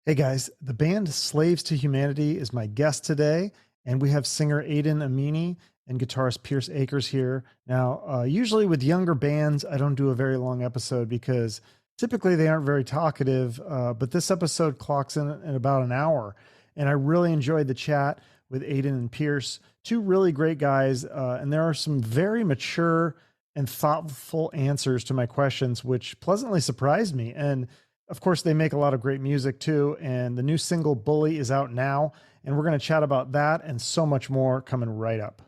Hey guys, the band Slaves to Humanity is my guest today, and we have singer Aidan Amini and guitarist Pierce Akers here. Now, usually with younger bands, I don't do a very long episode because typically they aren't very talkative, but this episode clocks in about an hour, and I really enjoyed the chat with Aidan and Pierce, two really great guys, and there are some very mature and thoughtful answers to my questions, which pleasantly surprised me. And of course, they make a lot of great music too. And the new single Bully is out now. And we're going to chat about that and so much more coming right up.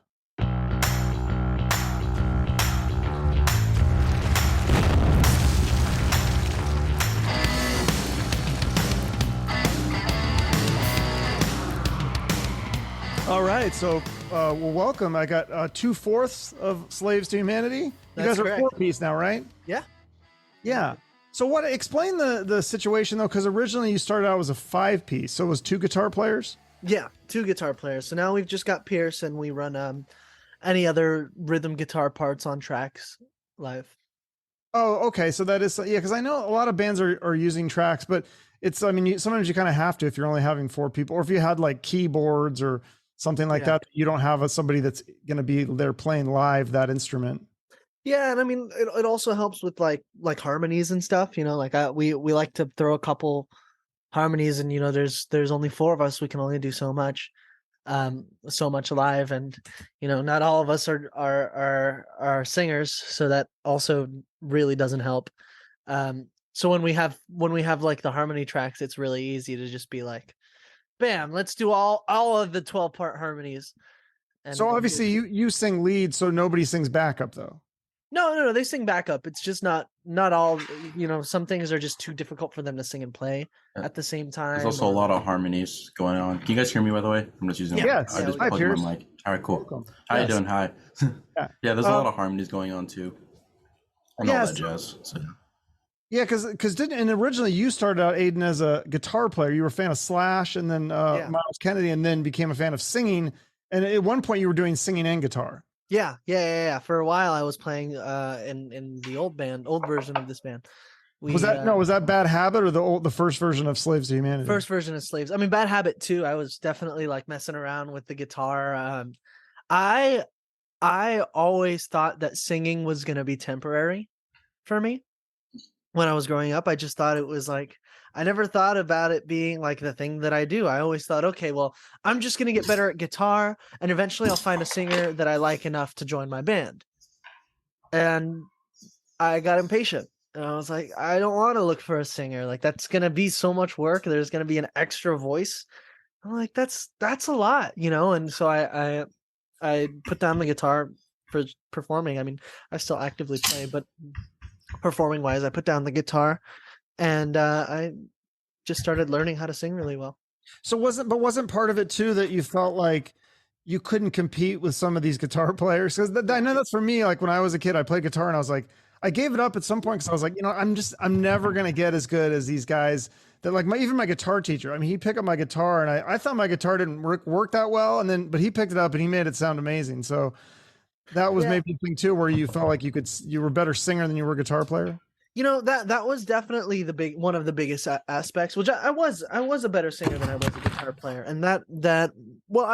All right. So, well, welcome. I got 2/4 of Slaves to Humanity. That's you guys correct. are 4-piece now, right? Yeah. Yeah. So what, explain the situation though, because originally you started out as a 5-piece, so it was 2 guitar players? Yeah, 2 guitar players. So now we've just got Pierce, and we run any other rhythm guitar parts on tracks live. Oh, okay. So that is, yeah, because I know a lot of bands are using tracks, but it's, I mean, sometimes you kind of have to if you're only having 4 people, or if you had like keyboards or something like that, you don't have somebody that's going to be there playing live that instrument. Yeah, and I mean, it also helps with like harmonies and stuff. You know, like we like to throw a couple harmonies, and there's only 4 of us. We can only do so much live, and not all of us are singers, so that also really doesn't help. So when we have like the harmony tracks, it's really easy to just be like, bam, let's do all of the 12-part harmonies. And so obviously you sing lead, so nobody sings backup though. No, they sing backup. It's just not all, some things are just too difficult for them to sing and play at the same time. There's also a lot of harmonies going on. Can you guys hear me, by the way? I'm just using I just hi, plugged Pierce. my mic. All right, cool. How you doing? Hi. Yeah, there's a lot of harmonies going on too. And all that jazz. So. Yeah, because and originally you started out, Aidan, as a guitar player. You were a fan of Slash, and then Miles Kennedy, and then became a fan of singing. And at one point you were doing singing and guitar. Yeah. For a while I was playing in the old version of this band. Was that Bad Habit or the first version of Slaves to Humanity? First version of Slaves. I mean, Bad Habit too. I was definitely like messing around with the guitar. I always thought that singing was going to be temporary for me. When I was growing up, I just thought it was like, I never thought about it being like the thing that I do. I always thought, okay, well, I'm just going to get better at guitar, and eventually I'll find a singer that I like enough to join my band. And I got impatient. And I was like, I don't want to look for a singer. Like, that's going to be so much work. There's going to be an extra voice. I'm like, that's a lot, And so I put down the guitar for performing. I mean, I still actively play, but performing wise, I put down the guitar, and I just started learning how to sing really well. So wasn't part of it too that you felt like you couldn't compete with some of these guitar players? Because I know that's for me. Like when I was a kid, I played guitar, and I was like, I gave it up at some point because I was like, I'm never gonna get as good as these guys. That like even my guitar teacher. I mean, he'd pick up my guitar, and I thought my guitar didn't work that well, but he picked it up and he made it sound amazing. So that was maybe a thing too, where you felt like you were a better singer than you were a guitar player. That was definitely one of the biggest aspects, which I was a better singer than I was a guitar player. And I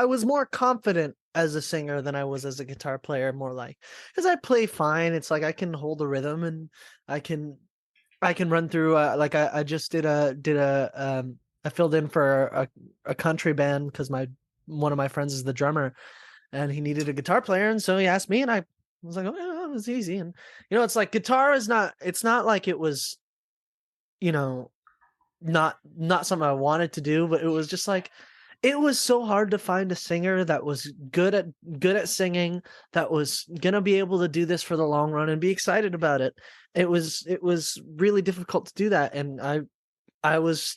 was more confident as a singer than I was as a guitar player, more like, because I play fine. It's like I can hold a rhythm, and I can run through like I just I filled in for a country band because one of my friends is the drummer, and he needed a guitar player, and so he asked me, and I was like, oh, it was easy. And it's like guitar is it's not like it was not something I wanted to do, but it was just like, it was so hard to find a singer that was good at singing, that was gonna be able to do this for the long run and be excited about it. It was really difficult to do that, and I was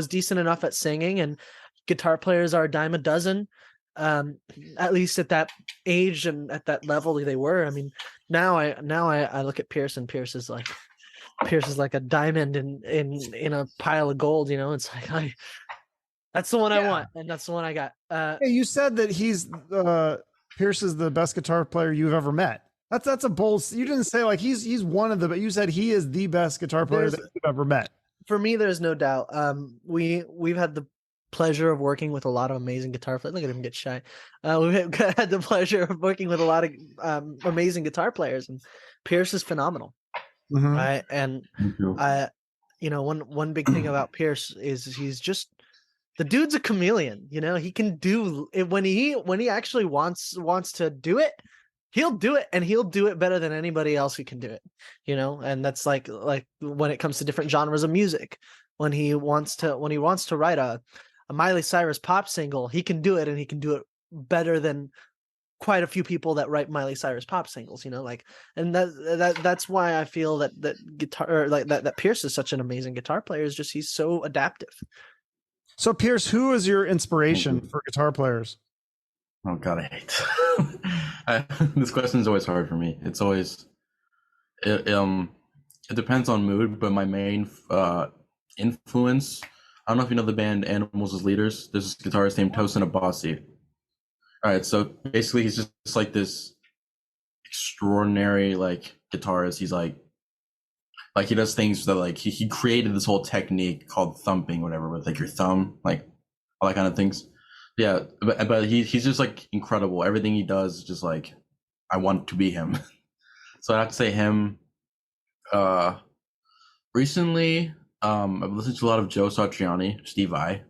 decent enough at singing, and guitar players are a dime a dozen. At least at that age and at that level they were. I mean, now I look at Pierce, and Pierce is like a diamond in a pile of gold. It's like that's the one I want, and that's the one I got. You said that Pierce is the best guitar player you've ever met. That's a bold. You didn't say like he's one of the, but you said he is the best guitar player that you've ever met. for me, there's no doubt. We've had the pleasure of working with a lot of amazing guitar players. Look at him get shy. We've had the pleasure of working with a lot of amazing guitar players, and Pierce is phenomenal. Mhm. Right, and one big thing about Pierce is he's just the dude's a chameleon. He can do it when he actually wants to do it. He'll do it, and he'll do it better than anybody else who can do it. And that's like when it comes to different genres of music. When he wants to write a Miley Cyrus pop single, he can do it, and he can do it better than quite a few people that write Miley Cyrus pop singles. And that's why I feel that guitar, that Pierce is such an amazing guitar player. Is just he's so adaptive. So Pierce, who is your inspiration for guitar players? Oh God, I hate this question is always hard for me. It's always it depends on mood, but my main influence. I don't know if you know the band Animals as Leaders. There's this guitarist named Tosin Abasi. All right, so basically he's just like this extraordinary guitarist. He's like he does things that he created this whole technique called thumping, whatever, with your thumb, all that kind of things. Yeah, but he's just incredible. Everything he does is just I want to be him. So I have to say him. Recently, I've listened to a lot of Joe Satriani, Steve Vai,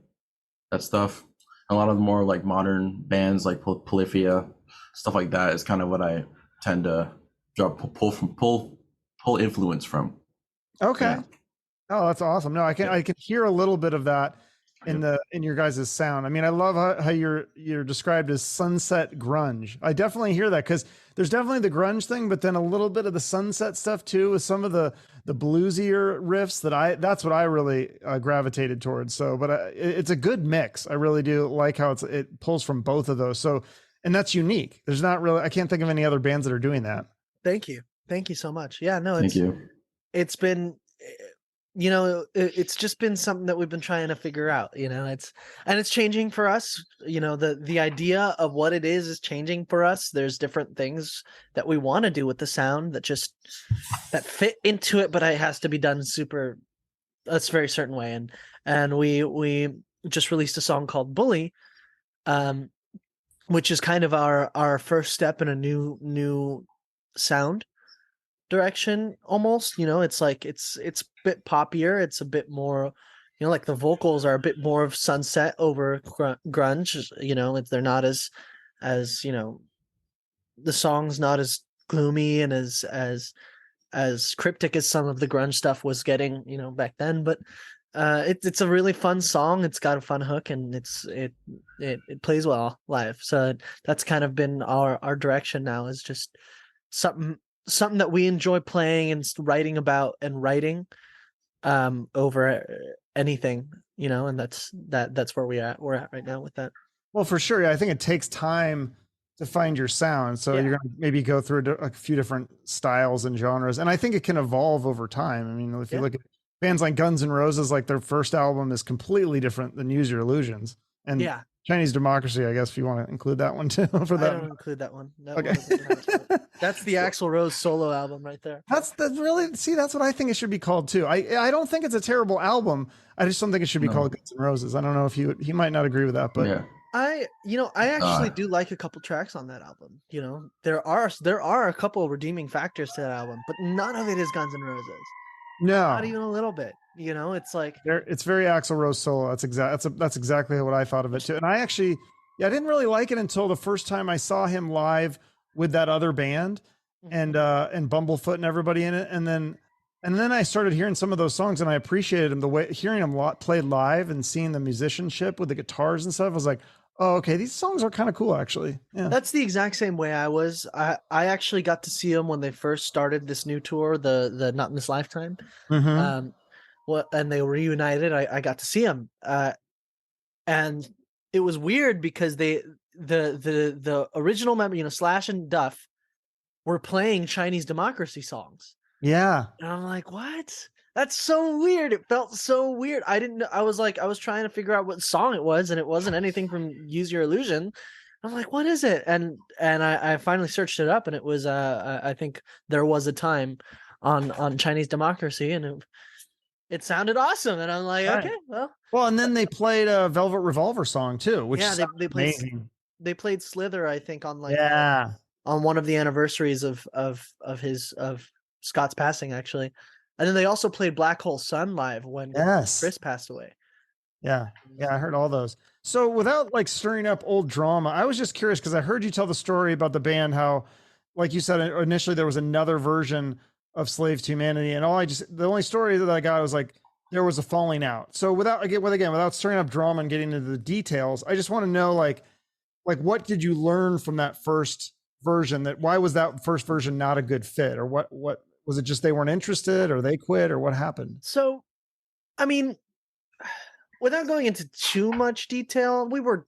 that stuff. A lot of the more modern bands like Polyphia, stuff like that is kind of what I tend to pull influence from. Okay. Yeah. Oh, that's awesome. No, I can hear a little bit of that in your guys' sound. I mean, I love how you're described as sunset grunge. I definitely hear that because there's definitely the grunge thing, but then a little bit of the sunset stuff too, with some of the bluesier riffs that's what I really gravitated towards. So, but it's a good mix. I really do like how it pulls from both of those. So, and that's unique. There's not really, I can't think of any other bands that are doing that. Thank you so much. Yeah, no, Thank you. It's been, it's just been something that we've been trying to figure out. It's changing for us. The idea of what it is changing for us. There's different things that we want to do with the sound that fit into it, but it has to be done a very certain way. And we just released a song called Bully, which is kind of our first step in a new sound direction almost. It's it's a bit poppier. It's a bit more, the vocals are a bit more of sunset over grunge. They're not as the song's not as gloomy and as cryptic as some of the grunge stuff was getting back then, but it's a really fun song. It's got a fun hook, and it plays well live. So that's kind of been our direction now, is just something that we enjoy playing and writing about and writing over anything, and that's where we're at right now with that. Well, for sure. Yeah, I think it takes time to find your sound. So you're going to maybe go through a few different styles and genres. And I think it can evolve over time. I mean, if you look at bands like Guns N' Roses, their first album is completely different than Use Your Illusions. And Chinese Democracy, I guess, if you want to include that one too. For that, I don't include that one. Okay. That's the Axl Rose solo album right there. That's what I think it should be called too. I don't think it's a terrible album. I just don't think it should be called Guns N' Roses. I don't know if he might not agree with that, but yeah. I actually do like a couple tracks on that album. There are a couple of redeeming factors to that album, but none of it is Guns N' Roses. No, not even a little bit. It's it's very Axl Rose solo. That's exactly what I thought of it too. And I actually, I didn't really like it until the first time I saw him live with that other band and Bumblefoot and everybody in it, and then I started hearing some of those songs, and I appreciated him, the way hearing him played live and seeing the musicianship with the guitars and stuff. I was like, oh, okay, these songs are kind of cool, actually. Yeah. That's the exact same way I was. I actually got to see them when they first started this new tour, the Not in This Lifetime. Mm-hmm. And they were reunited. I got to see them, and it was weird because the original member, Slash and Duff, were playing Chinese Democracy songs. Yeah, and I'm like, what? That's so weird. It felt so weird. I didn't know. I was trying to figure out what song it was, and it wasn't anything from Use Your Illusion. I'm like, what is it? And I finally searched it up, and it was I think There Was a Time on Chinese Democracy, and it sounded awesome, and I'm like, Right. okay, well, Well, and then they played a Velvet Revolver song too, which yeah, sounds they played amazing. they played Slither, I think, on like Yeah. on one of the anniversaries of Scott's passing, actually, and then they also played Black Hole Sun live when Yes. Chris passed away. Yeah. Yeah. I heard all those. So without like stirring up old drama, I was just curious because I heard you tell the story about the band, how, like you said, initially there was another version of Slave to Humanity. And the only story that I got was like, there was a falling out. So again, without stirring up drama and getting into the details, I just want to know like, what did you learn from that first version? Why was that first version not a good fit, or what was it? Just they weren't interested, or they quit, or what happened? So, I mean, without going into too much detail, we were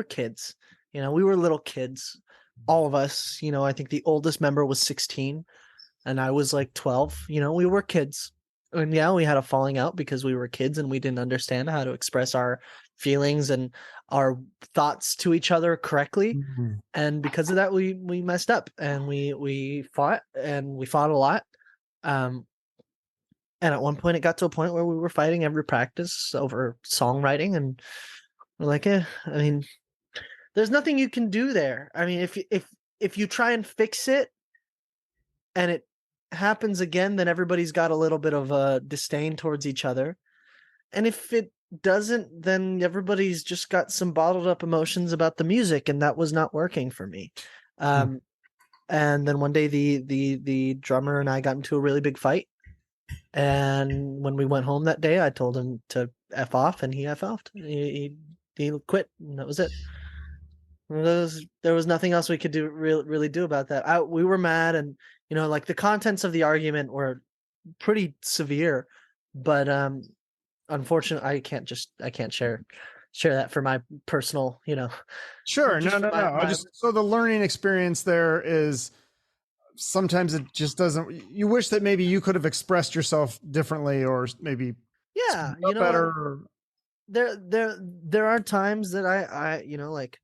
kids. We were little kids, all of us. I think the oldest member was 16 and I was like 12. We were kids. And yeah, we had a falling out because we were kids and we didn't understand how to express our feelings and our thoughts to each other correctly. Mm-hmm. And because of that, we messed up and we fought, and we fought a lot. And at one point, it got to a point where we were fighting every practice over songwriting, and we're like, I mean, there's nothing you can do there. I mean, if you try and fix it, and it happens again, then everybody's got a little bit of a disdain towards each other. And if it doesn't, then everybody's just got some bottled up emotions about the music, and that was not working for me. And then one day the drummer and I got into a really big fight. And when we went home that day, I told him to F off, and he F offed. He quit, and that was it. There was nothing else we could do really do about that. We were mad, and like the contents of the argument were pretty severe, but unfortunately, I can't share that for my personal, Sure. just No. So the learning experience there is sometimes it just doesn't. You wish that maybe you could have expressed yourself differently, or maybe yeah, better. There are times that I like,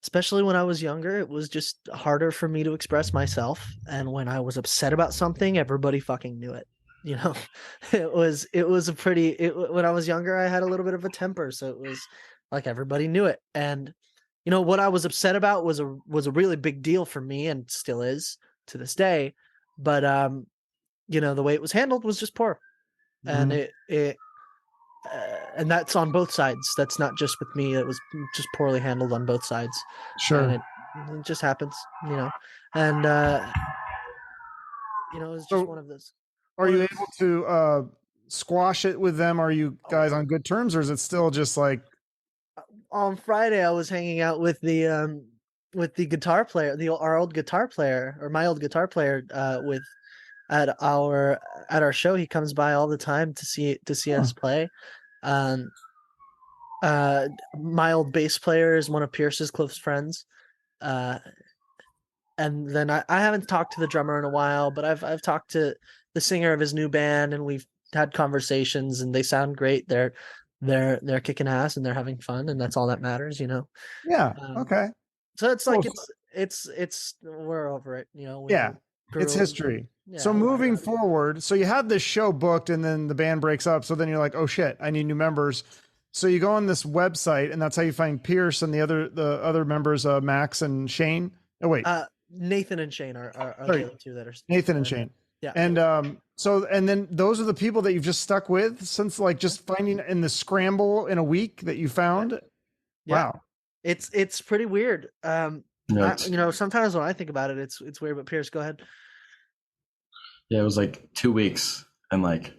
especially when I was younger, it was just harder for me to express myself, and when I was upset about something, everybody fucking knew it. It was when I was younger, I had a little bit of a temper, so it was like everybody knew it. And what I was upset about was a really big deal for me, and still is to this day. But the way it was handled was just poor, and and that's on both sides. That's not just with me. It was just poorly handled on both sides. Sure. And it just happens, and it's just one of those. Are you able to squash it with them? Are you guys on good terms, or is it still just like? On Friday, I was hanging out with the guitar player, our old guitar player, or my old guitar player, at our show. He comes by all the time to see us play. My old bass player is one of Pierce's close friends. And then I haven't talked to the drummer in a while, but I've talked to the singer of his new band, and we've had conversations, and they sound great. They're kicking ass, and they're having fun, and that's all that matters, Yeah. Okay. So it's like it's we're over it, Yeah. It's history. Yeah, so moving forward, so you had this show booked, and then the band breaks up. So then you're like, oh shit, I need new members. So you go on this website, and that's how you find Pierce and the other members, Max and Shane. Oh wait, Nathan and Shane are the other two that are Nathan and Shane. Yeah. And and then those are the people that you've just stuck with since, like, just finding in the scramble in a week that you found. Yeah. Wow. It's pretty weird. Sometimes when I think about it, it's weird, but Pierce, go ahead. Yeah, it was like 2 weeks, and like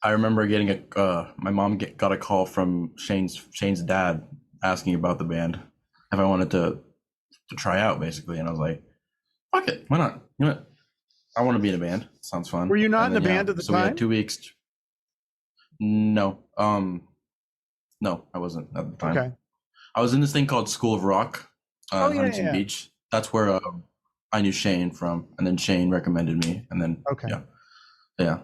I remember getting my mom got a call from Shane's dad asking about the band, if I wanted to try out, basically, and I was like, fuck it, why not? You know what? I want to be in a band. Sounds fun. Were you not in a band at the time? So we had 2 weeks. No, no, I wasn't at the time. Okay. I was in this thing called School of Rock, Huntington yeah. Beach. That's where I knew Shane from, and then Shane recommended me, and then yeah.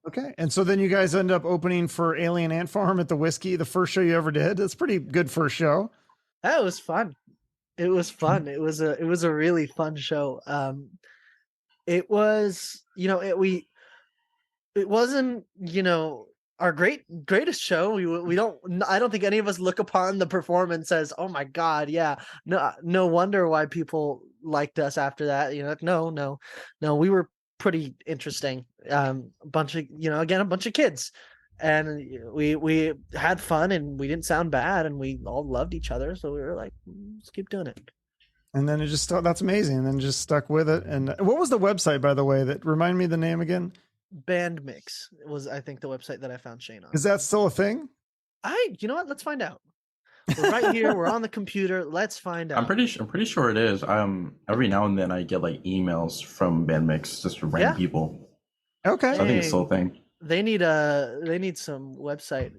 Okay, and so then you guys end up opening for Alien Ant Farm at the Whiskey, the first show you ever did. That's pretty good first show. That was fun. It was fun. It was a really fun show. It was, it wasn't, our greatest show. We don't. I don't think any of us look upon the performance as, oh my god, yeah, no wonder why people liked us after that. No, we were pretty interesting. A bunch of, again, a bunch of kids, and we had fun, and we didn't sound bad, and we all loved each other, so we were like, let's keep doing it. And then it just that's amazing. And then just stuck with it. And what was the website, by the way, that remind me the name again? Band Mix was, I think, the website that I found Shane on. Is that still a thing? You know what? Let's find out. We're right here. We're on the computer. Let's find out. I'm pretty sure it is. Every now and then I get like emails from Bandmix, just from random people. Okay. So I think it's still a thing. They need some website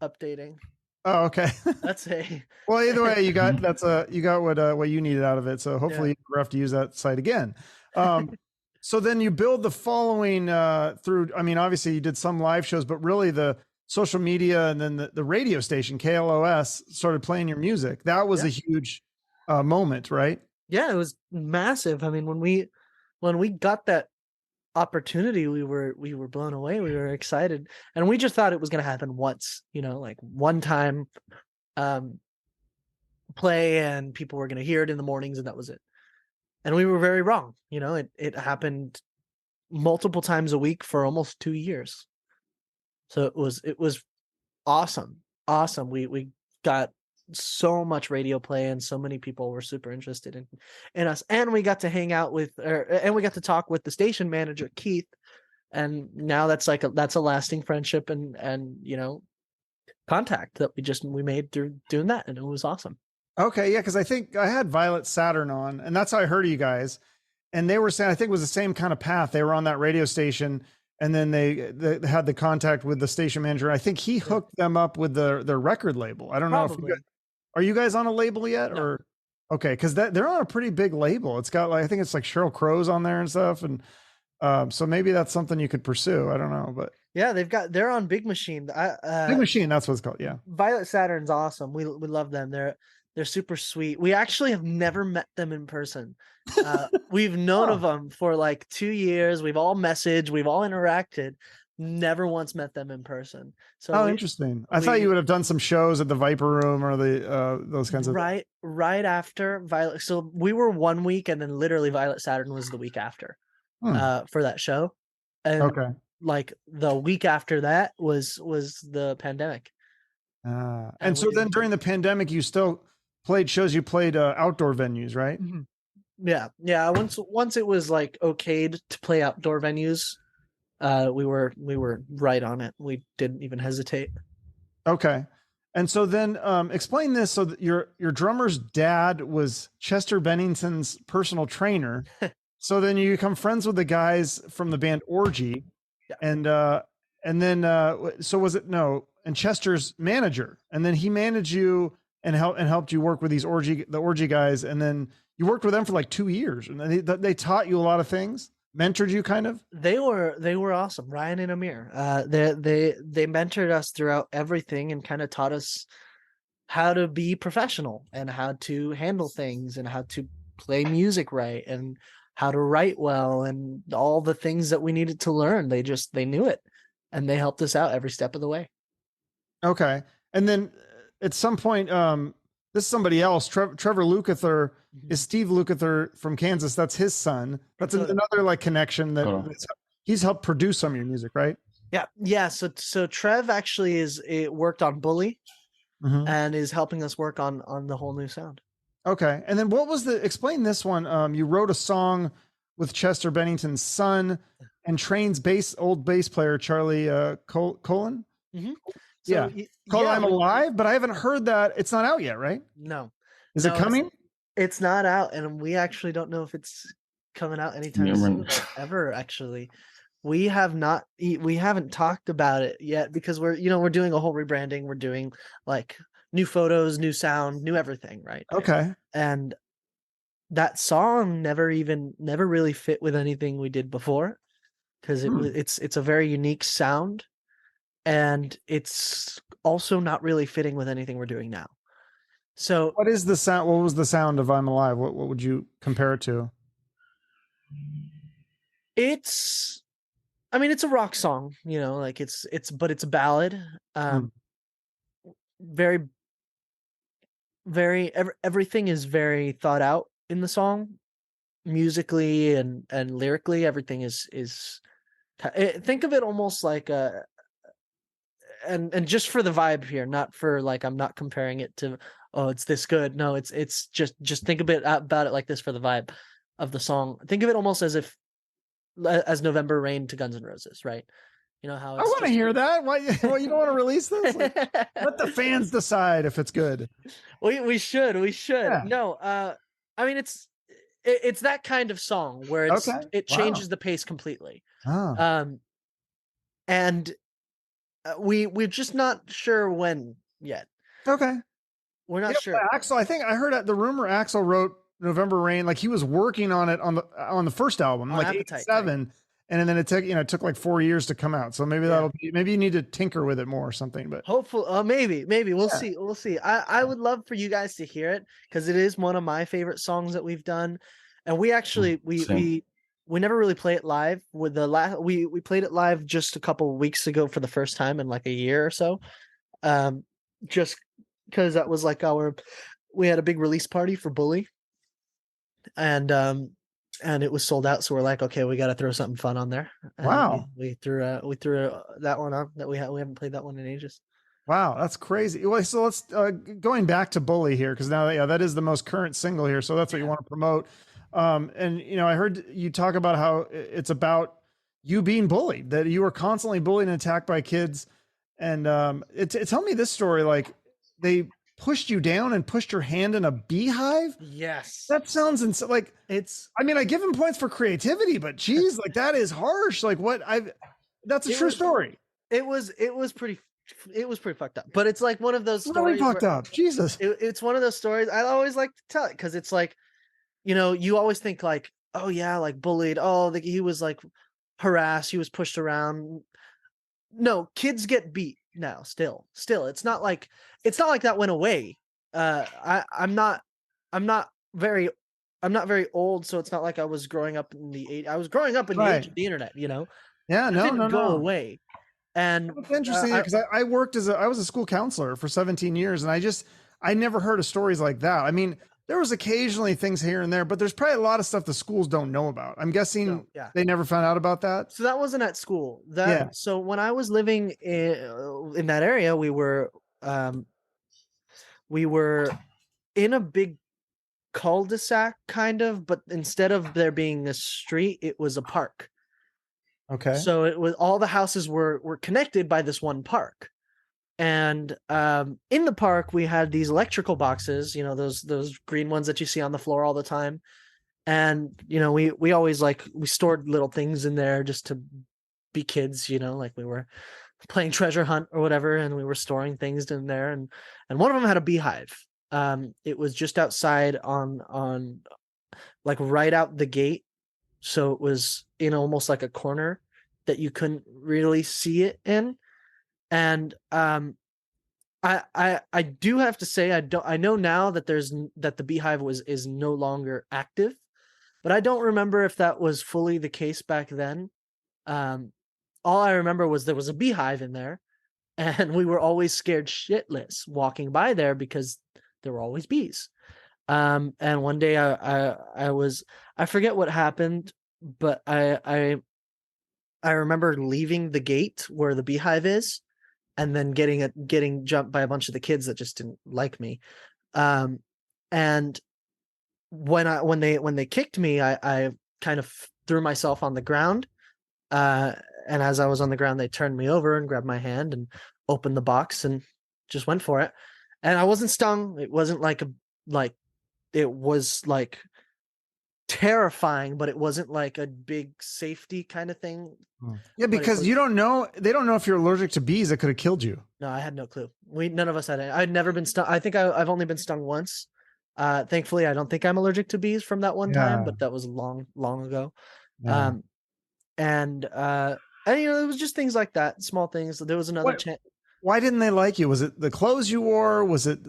updating. Oh, okay. That's well, either way, you got what you needed out of it. So hopefully you never have to use that site again. So then you build the following through. I mean, obviously you did some live shows, but really the social media and then the radio station KLOS started playing your music. That was a huge moment, right? Yeah, it was massive. I mean, when we got that opportunity, we were blown away. We were excited, and we just thought it was going to happen once, like one time play, and people were going to hear it in the mornings, and that was it. And we were very wrong. It happened multiple times a week for almost 2 years. So it was awesome. We got so much radio play, and so many people were super interested in us, and we got to hang out and we got to talk with the station manager, Keith, and now that's a lasting friendship and contact that we made through doing that, and it was awesome. Okay, yeah, because I think I had Violet Saturn on, and that's how I heard of you guys, and they were saying I think it was the same kind of path. They were on that radio station, and then they had the contact with the station manager. I think he hooked them up with their record label. I don't know if are you guys on a label yet? No. Or okay, because they're on a pretty big label. It's got I think it's like Sheryl Crow's on there and stuff, and so maybe that's something you could pursue. I don't know, but yeah, they're on Big Machine. Big Machine, that's what it's called. Yeah, Violet Saturn's awesome. We love them. They're super sweet. We actually have never met them in person. We've known of them for like 2 years. We've all messaged. We've all interacted. Never once met them in person. So interesting. I thought you would have done some shows at the Viper Room or the those kinds of right after Violet. So we were 1 week, and then literally Violet Saturn was the week after for that show. And like the week after that was the pandemic. And so then during the pandemic, you still played shows. You played outdoor venues, right? Mm-hmm. Yeah. Once it was like okayed to play outdoor venues, we were right on it. We didn't even hesitate. Okay. And so then explain this. So that your drummer's dad was Chester Bennington's personal trainer. So then you become friends with the guys from the band Orgy. Yeah. And then so was it and Chester's manager, and then he managed you and helped you work with the Orgy guys, and then you worked with them for like 2 years, and they taught you a lot of things, mentored you kind of. They were awesome. Ryan and Amir, they mentored us throughout everything and kind of taught us how to be professional and how to handle things and how to play music right and how to write well and all the things that we needed to learn. They knew it, and they helped us out every step of the way. Okay. And then at some point, this is somebody else. Trevor Lukather is Steve Lukather from Kansas. That's his son. That's another like connection that he's helped produce some of your music, right? Yeah. So Trev actually worked on Bully and is helping us work on the whole new sound. Okay. And then explain this one. You wrote a song with Chester Bennington's son and Train's old bass player, Charlie Colin. Mm-hmm. So, I'm Alive, but I haven't heard that. It's not out yet, right? No. Is it coming? It's not out, and we actually don't know if it's coming out anytime soon or ever. Actually, we haven't talked about it yet because we're doing a whole rebranding. We're doing like new photos, new sound, new everything, right? Okay. And that song never really fit with anything we did before because it's a very unique sound. And it's also not really fitting with anything we're doing now. So what is the sound? What was the sound of I'm Alive? What would you compare it to? It's I mean, it's a rock song, like but it's a ballad. Mm. Very, everything is very thought out in the song, musically and lyrically. Everything is think of it almost like a, and just for the vibe here, not for like, I'm not comparing it to, oh, it's this good. No, it's just think a bit about it like this for the vibe of the song. Think of it almost as if as November Rain to Guns N' Roses, right? You know how I it's want to just hear that. Why you don't want to release this? Like, let the fans decide if it's good. we should. Yeah. No, I mean, it's that kind of song where Okay. it Wow. changes the pace completely. Oh. And we're just not sure when yet. Okay. We're not sure. Axel, I think I heard the rumor Axel wrote November Rain, like he was working on it on the first album, On like Appetite, 87, and then it took like 4 years to come out. So maybe Yeah. maybe you need to tinker with it more or something. But Hopefully, maybe we'll Yeah. see. We'll see. I would love for you guys to hear it because it is one of my favorite songs that we've done, and we actually Same. we never really play it live. With the last we played it live just a couple weeks ago for the first time in like a year or so. Just because that was like we had a big release party for Bully, and it was sold out. So we're like, okay, we got to throw something fun on there. And Wow. we threw that one on that we haven't played that one in ages. Wow, that's crazy. Well, so let's going back to Bully here, because now that is the most current single here, so that's what you want to promote. And I heard you talk about how it's about you being bullied, that you were constantly bullied and attacked by kids. And tell me this story, like they pushed you down and pushed your hand in a beehive. Yes, That sounds like it's. I mean, I give him points for creativity, but geez, like that is harsh. Like that's a true story. It was pretty fucked up, but it's like one of those Really stories fucked up. Jesus. It's one of those stories I always like to tell it because it's like, you always think like, oh yeah, like bullied. Oh, he was like harassed. He was pushed around. No, kids get beat now. Still, it's not like that went away. I'm not very old, so it's not like I was growing up in the '80s. I was growing up in the age of the internet. Yeah, it no, didn't go no. away. And it's interesting because I worked I was a school counselor for 17 years, and I never heard of stories like that. I mean, there was occasionally things here and there, but there's probably a lot of stuff the schools don't know about. I'm guessing they never found out about that. So that wasn't at school. So when I was living in that area, we were in a big cul-de-sac kind of, but instead of there being a street, it was a park. Okay. So it was all the houses were connected by this one park. And in the park, we had these electrical boxes, those green ones that you see on the floor all the time. And, we always we stored little things in there just to be kids, like we were playing treasure hunt or whatever. And we were storing things in there. And one of them had a beehive. It was just outside on like right out the gate. So it was in almost like a corner that you couldn't really see it in. And I do have to say I know now that the beehive is no longer active, but I don't remember if that was fully the case back then. All I remember was there was a beehive in there, and we were always scared shitless walking by there because there were always bees. And one day I forget what happened, but I remember leaving the gate where the beehive is, and then getting jumped by a bunch of the kids that just didn't like me. And when they kicked me, I kind of threw myself on the ground. And as I was on the ground, they turned me over and grabbed my hand and opened the box and just went for it. And I wasn't stung. It wasn't it was like terrifying, but it wasn't like a big safety kind of thing. Yeah, because they don't know if you're allergic to bees that could have killed you. No, I had no clue. None of us had it. I'd never been stung. I think I've only been stung once. Thankfully, I don't think I'm allergic to bees from that one time, but that was long ago. Yeah. And it was just things like that, small things. There was another chance. Why didn't they like you? Was it the clothes you wore? Was it?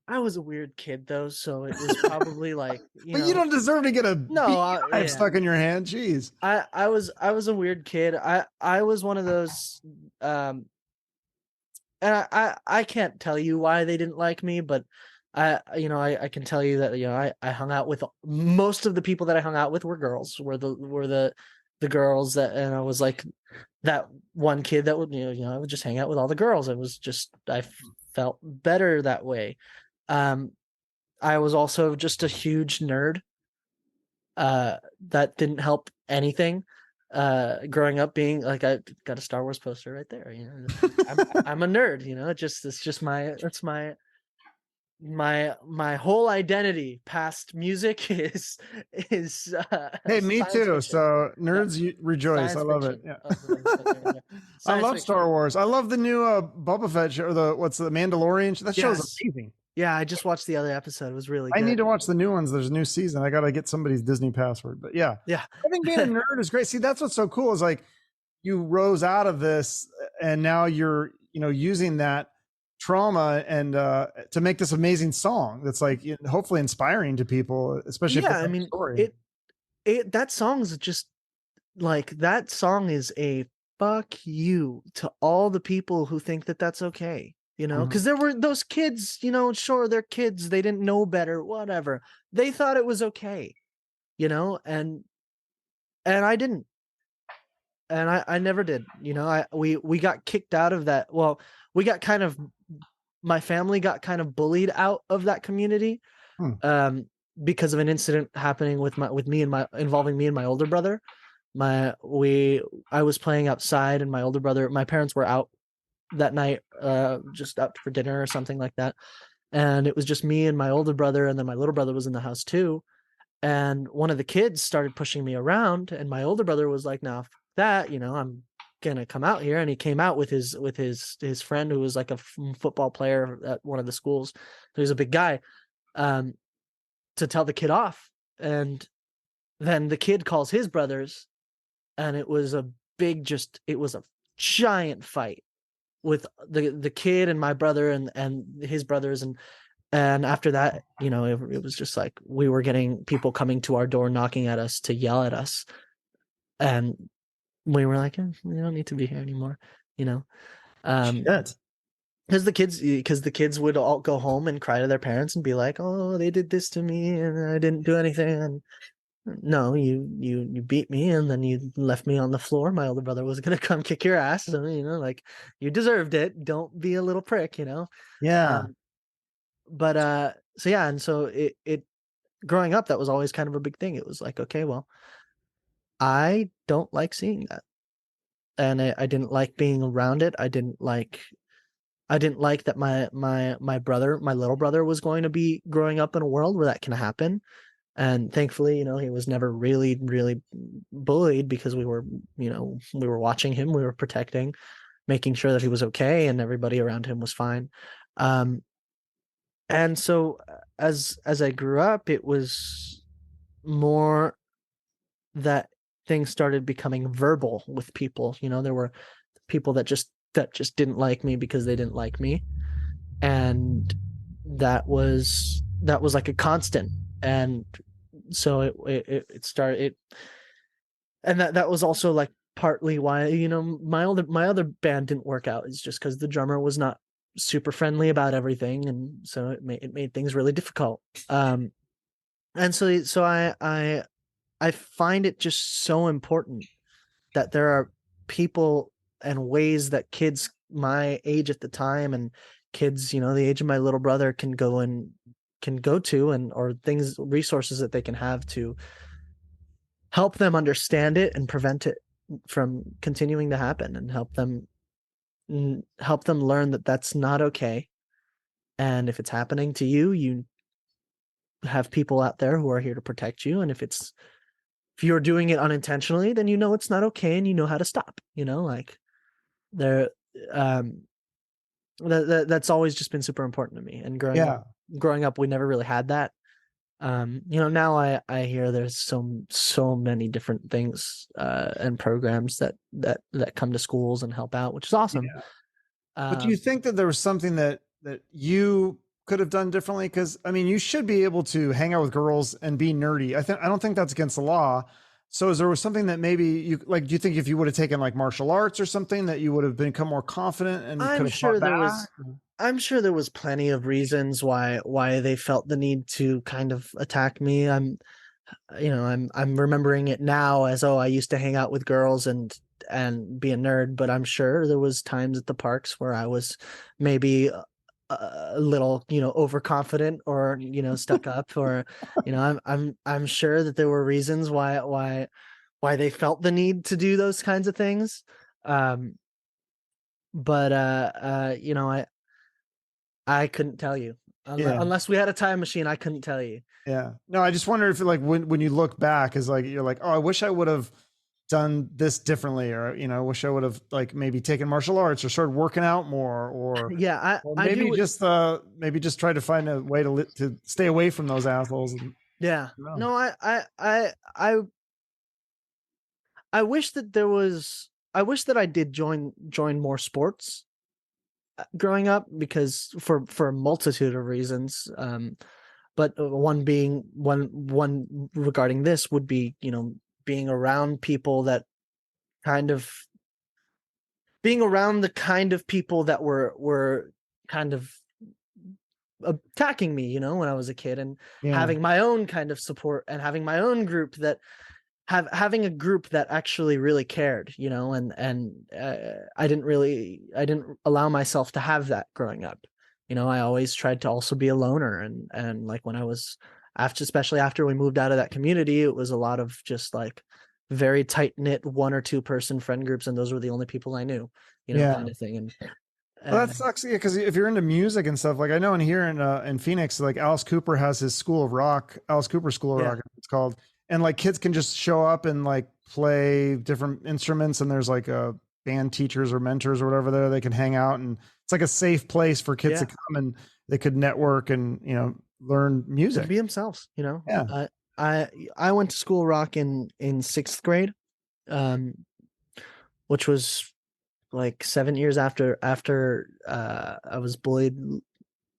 I was a weird kid though, so it was probably like, you But know, you don't deserve to get a no, beehive yeah. stuck in your hand. Jeez. I was a weird kid. I was one of those and I can't tell you why they didn't like me, but I can tell you that, you know, I hung out with most of the people that I hung out with were girls, were the girls that, and I was like that one kid that would, I would just hang out with all the girls. It was just, I felt better that way. I was also just a huge nerd. That didn't help anything. Growing up being like, I got a Star Wars poster right there. You know, I'm a nerd. You know, it's just that's my whole identity past music is Hey, me science too. fiction. So nerds rejoice. Science I love it. fiction. Yeah. Oh, yeah. I Science love fiction. Star Wars. I love the new Boba Fett show, or the Mandalorian. That show's Yes. amazing. Yeah, I just watched the other episode. It was really I good. need to watch the new ones. There's a new season. I got to get somebody's Disney password. But yeah, Yeah. I think being a nerd is great. See, that's what's so cool is like you rose out of this, and now you're using that trauma and to make this amazing song that's like hopefully inspiring to people, especially if Yeah, it's I a mean, story. that song's just like, that song is a fuck you to all the people who think that that's okay, you know, Mhm. because there were those kids, you know, sure, they're kids, they didn't know better, whatever, they thought it was okay, you know, and I didn't, and I never did, you know. We got kicked out of that. Well, we got kind of, my family got kind of bullied out of that community, Hmm. because of an incident happening with me and involving me and my older brother. I was playing outside, and my parents were out that night, just out for dinner or something like that, and it was just me and my older brother, and then my little brother was in the house too, and one of the kids started pushing me around, and my older brother was like, "No, that, you know, I'm gonna come out here," and he came out with his friend who was like a football player at one of the schools. He was a big guy, um, to tell the kid off, and then the kid calls his brothers, and it was a it was a giant fight with the kid and my brother and his brothers, and after that, you know, it was just like we were getting people coming to our door, knocking at us to yell at us, and we were like, we don't need to be here anymore, you know. Shit. Because the kids would all go home and cry to their parents and be like, "Oh, they did this to me, and I didn't do anything." And no, you beat me, and then you left me on the floor. My older brother was gonna come kick your ass, so, you know, like, you deserved it. Don't be a little prick, you know. Yeah. But so yeah, and so it growing up, that was always kind of a big thing. It was like, okay, well, I don't like seeing that, and I didn't like being around it. I didn't like that my brother, my little brother, was going to be growing up in a world where that can happen. And thankfully, you know, he was never really, really bullied, because we were watching him, we were protecting, making sure that he was okay, and everybody around him was fine. And so as I grew up, it was more that things started becoming verbal with people. You know, there were people that just didn't like me because they didn't like me, and that was like a constant. And so it started, and that was also like partly why, you know, my other band didn't work out, is just because the drummer was not super friendly about everything, and so it made things really difficult. And so I find it just so important that there are people and ways that kids my age at the time, and kids, you know, the age of my little brother, can go to, and or things, resources that they can have to help them understand it and prevent it from continuing to happen, and help them learn that that's not okay. And if it's happening to you, you have people out there who are here to protect you. And if you're doing it unintentionally, then you know it's not okay, and you know how to stop, you know, like, there that's always just been super important to me. And growing up, we never really had that. You know, now I hear there's so many different things and programs that come to schools and help out, which is awesome. Yeah. But do you think that there was something that you could have done differently? Because I mean, you should be able to hang out with girls and be nerdy. I don't think that's against the law. So is there something that maybe you like? Do you think if you would have taken like martial arts or something that you would have become more confident and could I'm have fought sure there back? was I'm sure there was plenty of reasons why they felt the need to kind of attack me. I'm remembering it now as, oh, I used to hang out with girls and be a nerd, but I'm sure there was times at the parks where I was maybe a little, overconfident or, stuck up, or, I'm sure that there were reasons why they felt the need to do those kinds of things. But I couldn't tell you. Yeah. Unless we had a time machine, I couldn't tell you. Yeah. No, I just wonder if like when you look back is like you're like, oh, I wish I would have done this differently, or I wish I would have like maybe taken martial arts or started working out more, or Yeah, I maybe do. just try to find a way to stay away from those assholes. Yeah. No. No, I wish that there was. I wish that I did join more sports growing up, because for a multitude of reasons. But one regarding this would be, being around people that kind of being around the kind of people that were kind of attacking me, when I was a kid, and Yeah. having my own kind of support and having my own group that having a group that actually really cared, and I didn't allow myself to have that growing up. I always tried to also be a loner, and like when I was especially after we moved out of that community, it was a lot of just like very tight knit 1 or 2 person friend groups, and those were the only people I knew, Yeah. kind of thing. And well, that sucks. Yeah, because if you're into music and stuff, like I know in here in Phoenix, like Alice Cooper has his School of Rock, Alice Cooper School of Yeah. Rock, it's called, and like kids can just show up and like play different instruments, and there's like band teachers or mentors or whatever there. They can hang out, and it's like a safe place for kids to come, and they could network and learn music, be themselves. Yeah. I went to School of Rock in 6th grade, which was like 7 years after I was bullied,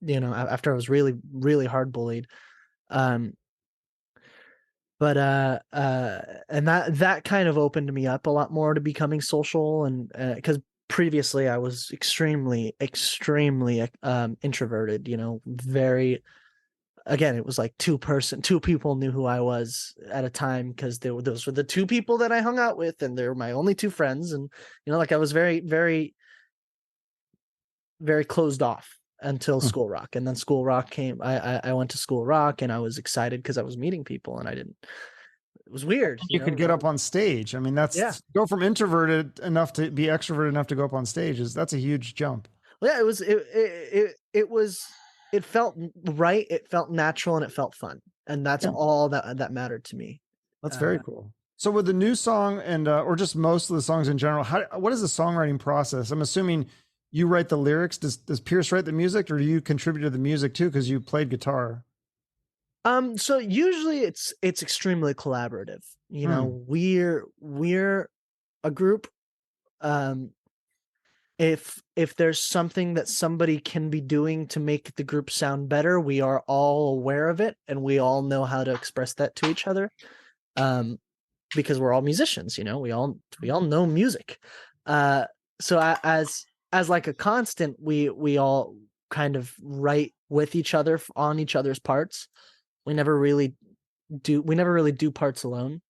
after I was really, really hard bullied. But and that kind of opened me up a lot more to becoming social, and because previously I was extremely introverted, very, again, it was like two people knew who I was at a time, because those were the 2 people that I hung out with, and they were my only 2 friends, and like I was very, very, very closed off until School Rock. And then School Rock came. I went to School Rock, and I was excited because I was meeting people, and it was weird. You could get up on stage. I mean, go from introverted enough to be extroverted enough to go up on stage that's a huge jump. Well, yeah, it felt right, it felt natural, and it felt fun, and that's all that mattered to me. That's very cool. So with the new song and or just most of the songs in general, what is the songwriting process? I'm assuming you write the lyrics. Does Pierce write the music, or do you contribute to the music too because you played guitar? So usually it's extremely collaborative. We're a group. If there's something that somebody can be doing to make the group sound better, we are all aware of it, and we all know how to express that to each other. Because we're all musicians, we all know music. So as like a constant, we all kind of write with each other on each other's parts. We never really do parts alone.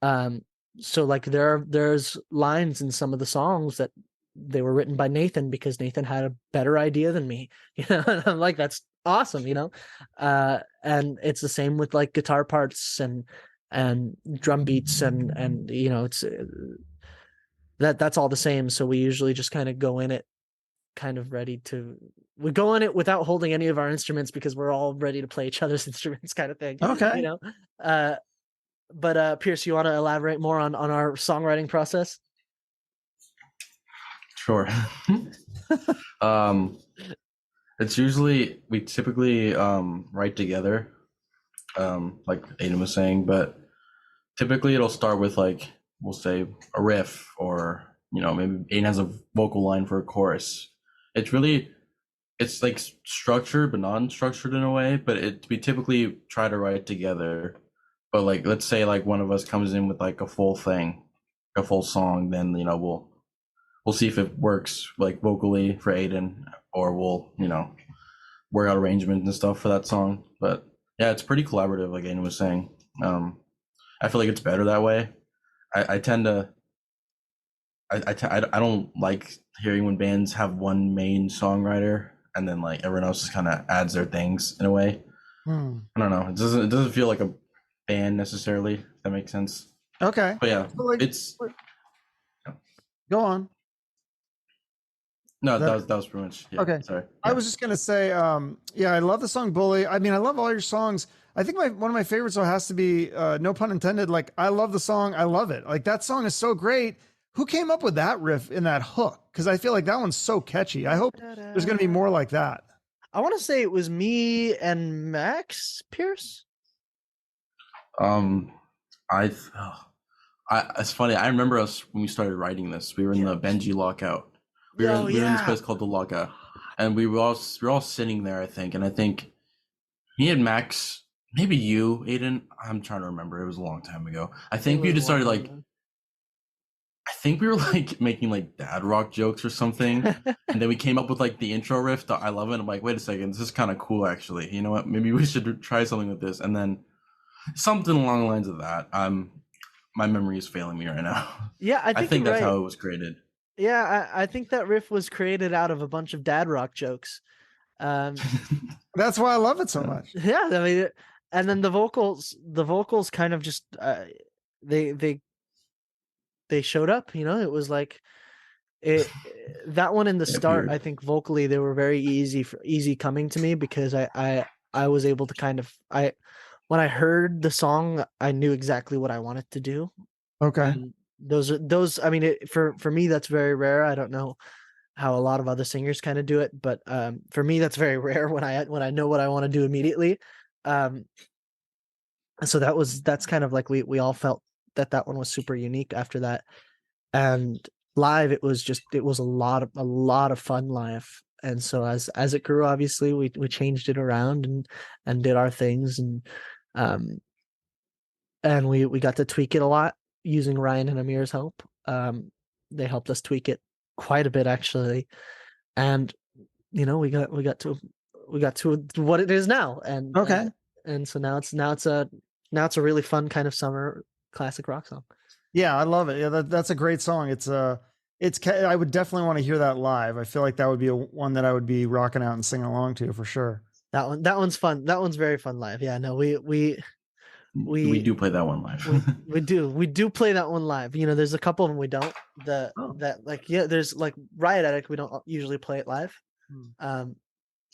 So like there's lines in some of the songs that they were written by Nathan because Nathan had a better idea than me, and I'm like, that's awesome, and it's the same with like guitar parts and drum beats and it's that's all the same. So we usually just kind of go in it kind of we go in it without holding any of our instruments because we're all ready to play each other's instruments, kind of thing. Okay. But Pierce, you want to elaborate more on our songwriting process? Sure. It's usually, we typically write together, like Aidan was saying, but typically it'll start with like, we'll say a riff, or maybe Aidan has a vocal line for a chorus. It's really, it's like structured but non-structured in a way. But we typically try to write together. But like, let's say like one of us comes in with like a full thing, a full song, then we'll see if it works like vocally for Aidan, or we'll work out arrangements and stuff for that song. But yeah, it's pretty collaborative, like Aidan was saying. I feel like it's better that way. I tend to I don't like hearing when bands have one main songwriter and then like everyone else just kind of adds their things in a way. Hmm. I don't know. It doesn't feel like a band necessarily. If that makes sense. Okay. But yeah, So, like, it's go on. no. That was pretty much. Yeah, Okay. Sorry. I Yeah. was just gonna say, yeah, I love the song "Bully." I mean, I love all your songs. I think one of my favorites though has to be, no pun intended. Like, I love the song. I love it. Like, that song is so great. Who came up with that riff in that hook? Because I feel like that one's so catchy. I hope there's gonna be more like that. I want to say it was me and Max Pierce. I it's funny. I remember us when we started writing this. We were in the Benji lockout. We were in this place called the Lockout, and we were all sitting there. I think, and I think me and Max, maybe you, Aidan. I'm trying to remember. It was a long time ago. I think we just started like. I think we were like making like dad rock jokes or something, and then we came up with like the intro riff. I love it. I'm like, wait a second, this is kind of cool actually. You know what? Maybe we should try something with this, and then something along the lines of that. My memory is failing me right now. Yeah, I think that's right. how it was created. Yeah, I think that riff was created out of a bunch of dad rock jokes. That's why I love it so much. Yeah, I mean, and then the vocals kind of just they showed up. It was like that one in the start. I think vocally they were very easy coming to me because I was able to kind of when I heard the song, I knew exactly what I wanted to do. Okay. And those. I mean, for me, that's very rare. I don't know how a lot of other singers kind of do it, but for me, that's very rare when I know what I want to do immediately. So that's kind of like we all felt that one was super unique after that, and live it was a lot of fun live. And so as it grew, obviously we changed it around and did our things, and we got to tweak it a lot using Ryan and Amir's help. They helped us tweak it quite a bit actually, and we got to what it is now. And Okay. And so now it's a really fun kind of summer classic rock song. Yeah, I love it. Yeah, that's a great song. I would definitely want to hear that live. I feel like that would be one that I would be rocking out and singing along to for sure. That one's fun. That one's very fun live. Yeah, no, we do play that one live. we do play that one live. There's a couple of them we don't. There's like Riot Addict. We don't usually play it live. Not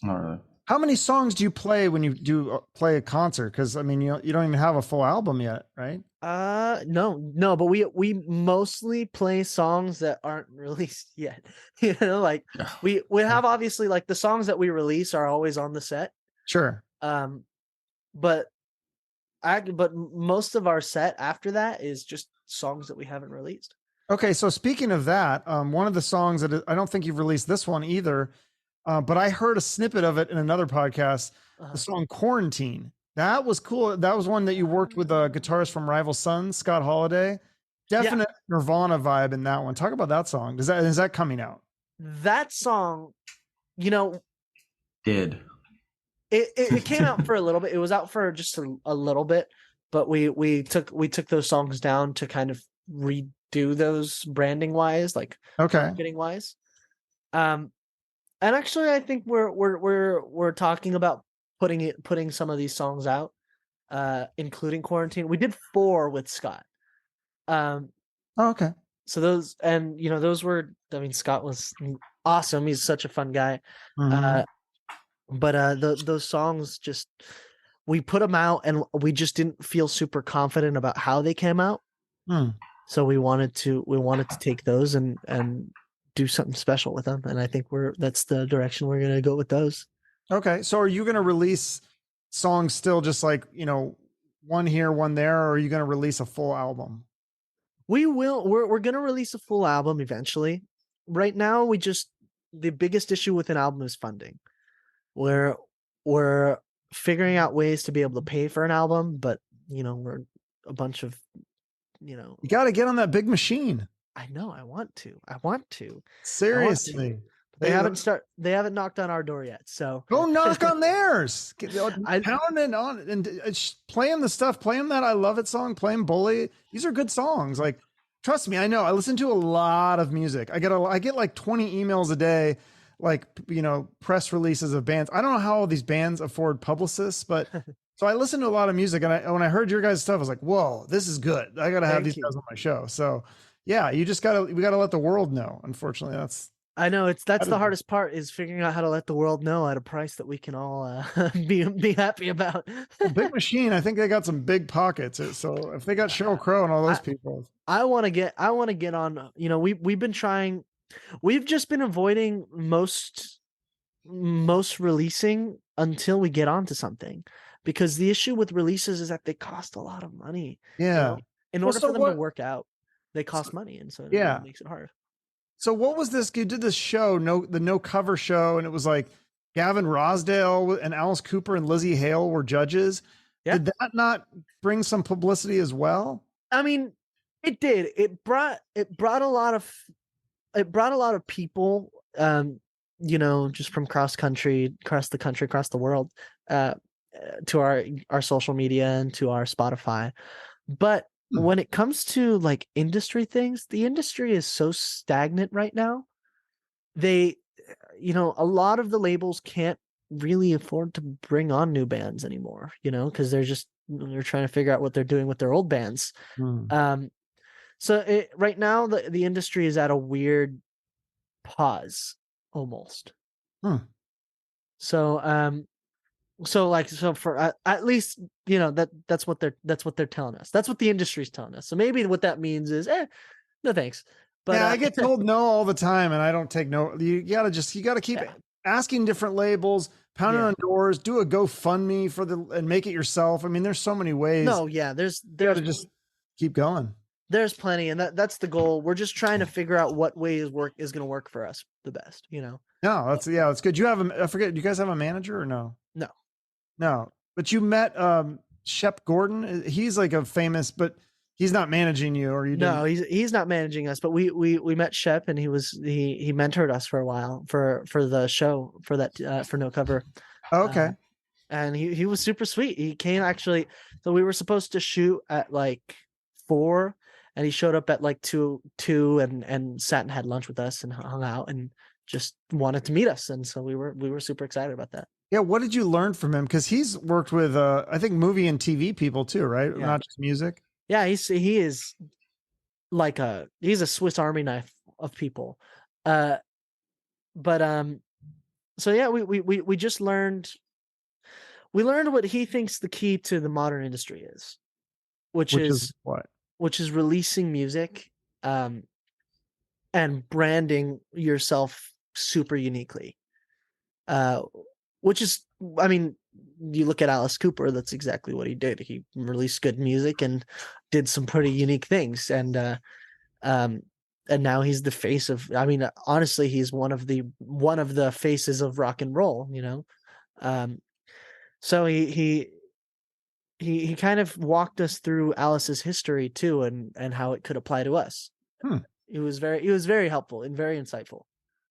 really. How many songs do you play when you do play a concert? Because I mean, you don't even have a full album yet, right? No, but we mostly play songs that aren't released yet. Like we have obviously like the songs that we release are always on the set. Sure. But most of our set after that is just songs that we haven't released. Okay, so speaking of that, one of the songs that I don't think you've released this one either, but I heard a snippet of it in another podcast. The song "Quarantine." That was cool. That was one that you worked with a guitarist from Rival Sons, Scott Holiday. Definite Nirvana vibe in that one. Talk about that song. Is that coming out? That song, Did. It came out for a little bit. It was out for just a little bit, but we took those songs down to kind of redo those branding wise, like marketing wise. And actually, I think we're talking about putting some of these songs out, including Quarantine. We did 4 with Scott. Okay. So those were. I mean, Scott was awesome. He's such a fun guy. Mm-hmm. But those songs we put them out and we just didn't feel super confident about how they came out. So we wanted to take those and do something special with them. And I think that's the direction we're going to go with those. Okay. So are you going to release songs still just like, one here, one there, or are you going to release a full album? We will. We're going to release a full album eventually. Right now, the biggest issue with an album is funding. we're figuring out ways to be able to pay for an album, but we're a bunch of You got to get on that big machine. I know. I want to. Seriously. They haven't knocked on our door yet. So go knock on theirs. I Pound it on and play them the stuff. Play them that I Love It song. Play them Bully. These are good songs. Like, trust me, I know. I listen to a lot of music. I get like 20 emails a day, like, press releases of bands. I don't know how all these bands afford publicists, but so I listen to a lot of music. And when I heard your guys' stuff, I was like, whoa, this is good. I got to have these guys on my show. So yeah, we got to let the world know. Unfortunately, I know that's the hardest part, is figuring out how to let the world know at a price that we can all be happy about. Big Machine, I think they got some big pockets. So if they got Sheryl Crow and all those people, I want to get on. We've been trying. We've just been avoiding most releasing until we get onto something, because the issue with releases is that they cost a lot of money. Yeah. In order for them to work out, they cost money, and so it makes it hard. So what was this? You did this show, the No Cover show, and it was like Gavin Rosdale and Alice Cooper and Lizzie Hale were judges. Yeah. Did that not bring some publicity as well? I mean, it did. It brought a lot of people, just from across the country, across the world, to our social media and to our Spotify. But when it comes to like industry things, the industry is so stagnant right now. A lot of the labels can't really afford to bring on new bands anymore, because they're trying to figure out what they're doing with their old bands. So right now the industry is at a weird pause almost. So for at least that's what they're telling us. That's what the industry's telling us. So maybe what that means is no thanks. But yeah, I get told no all the time, and I don't take no. You gotta keep asking different labels, pounding on doors, do a GoFundMe and make it yourself. I mean, there's so many ways. No, yeah, there's to just keep going. There's plenty, and that's the goal. We're just trying to figure out what way is going to work for us the best. No, that's good. You have I forget. Do you guys have a manager or no? No, but you met Shep Gordon. He's like a famous, but he's not managing you, or you? No, he's not managing us. But we met Shep, and he mentored us for a while for the show for that for No Cover. Okay. And he was super sweet. He came actually. So we were supposed to shoot at like 4, and he showed up at like 2 and sat and had lunch with us and hung out and just wanted to meet us. And so we were super excited about that. Yeah, what did you learn from him? Because he's worked with, I think, movie and TV people too, right? Yeah. Not just music. Yeah, he is like he's a Swiss Army knife of people. So yeah, we just learned what he thinks the key to the modern industry is, which is what? Which is releasing music, and branding yourself super uniquely. Which is, I mean, you look at Alice Cooper, that's exactly what he did. He released good music and did some pretty unique things. And now he's the face of, I mean, honestly, he's one of the faces of rock and roll, So he kind of walked us through Alice's history too, and how it could apply to us. It was very helpful and very insightful.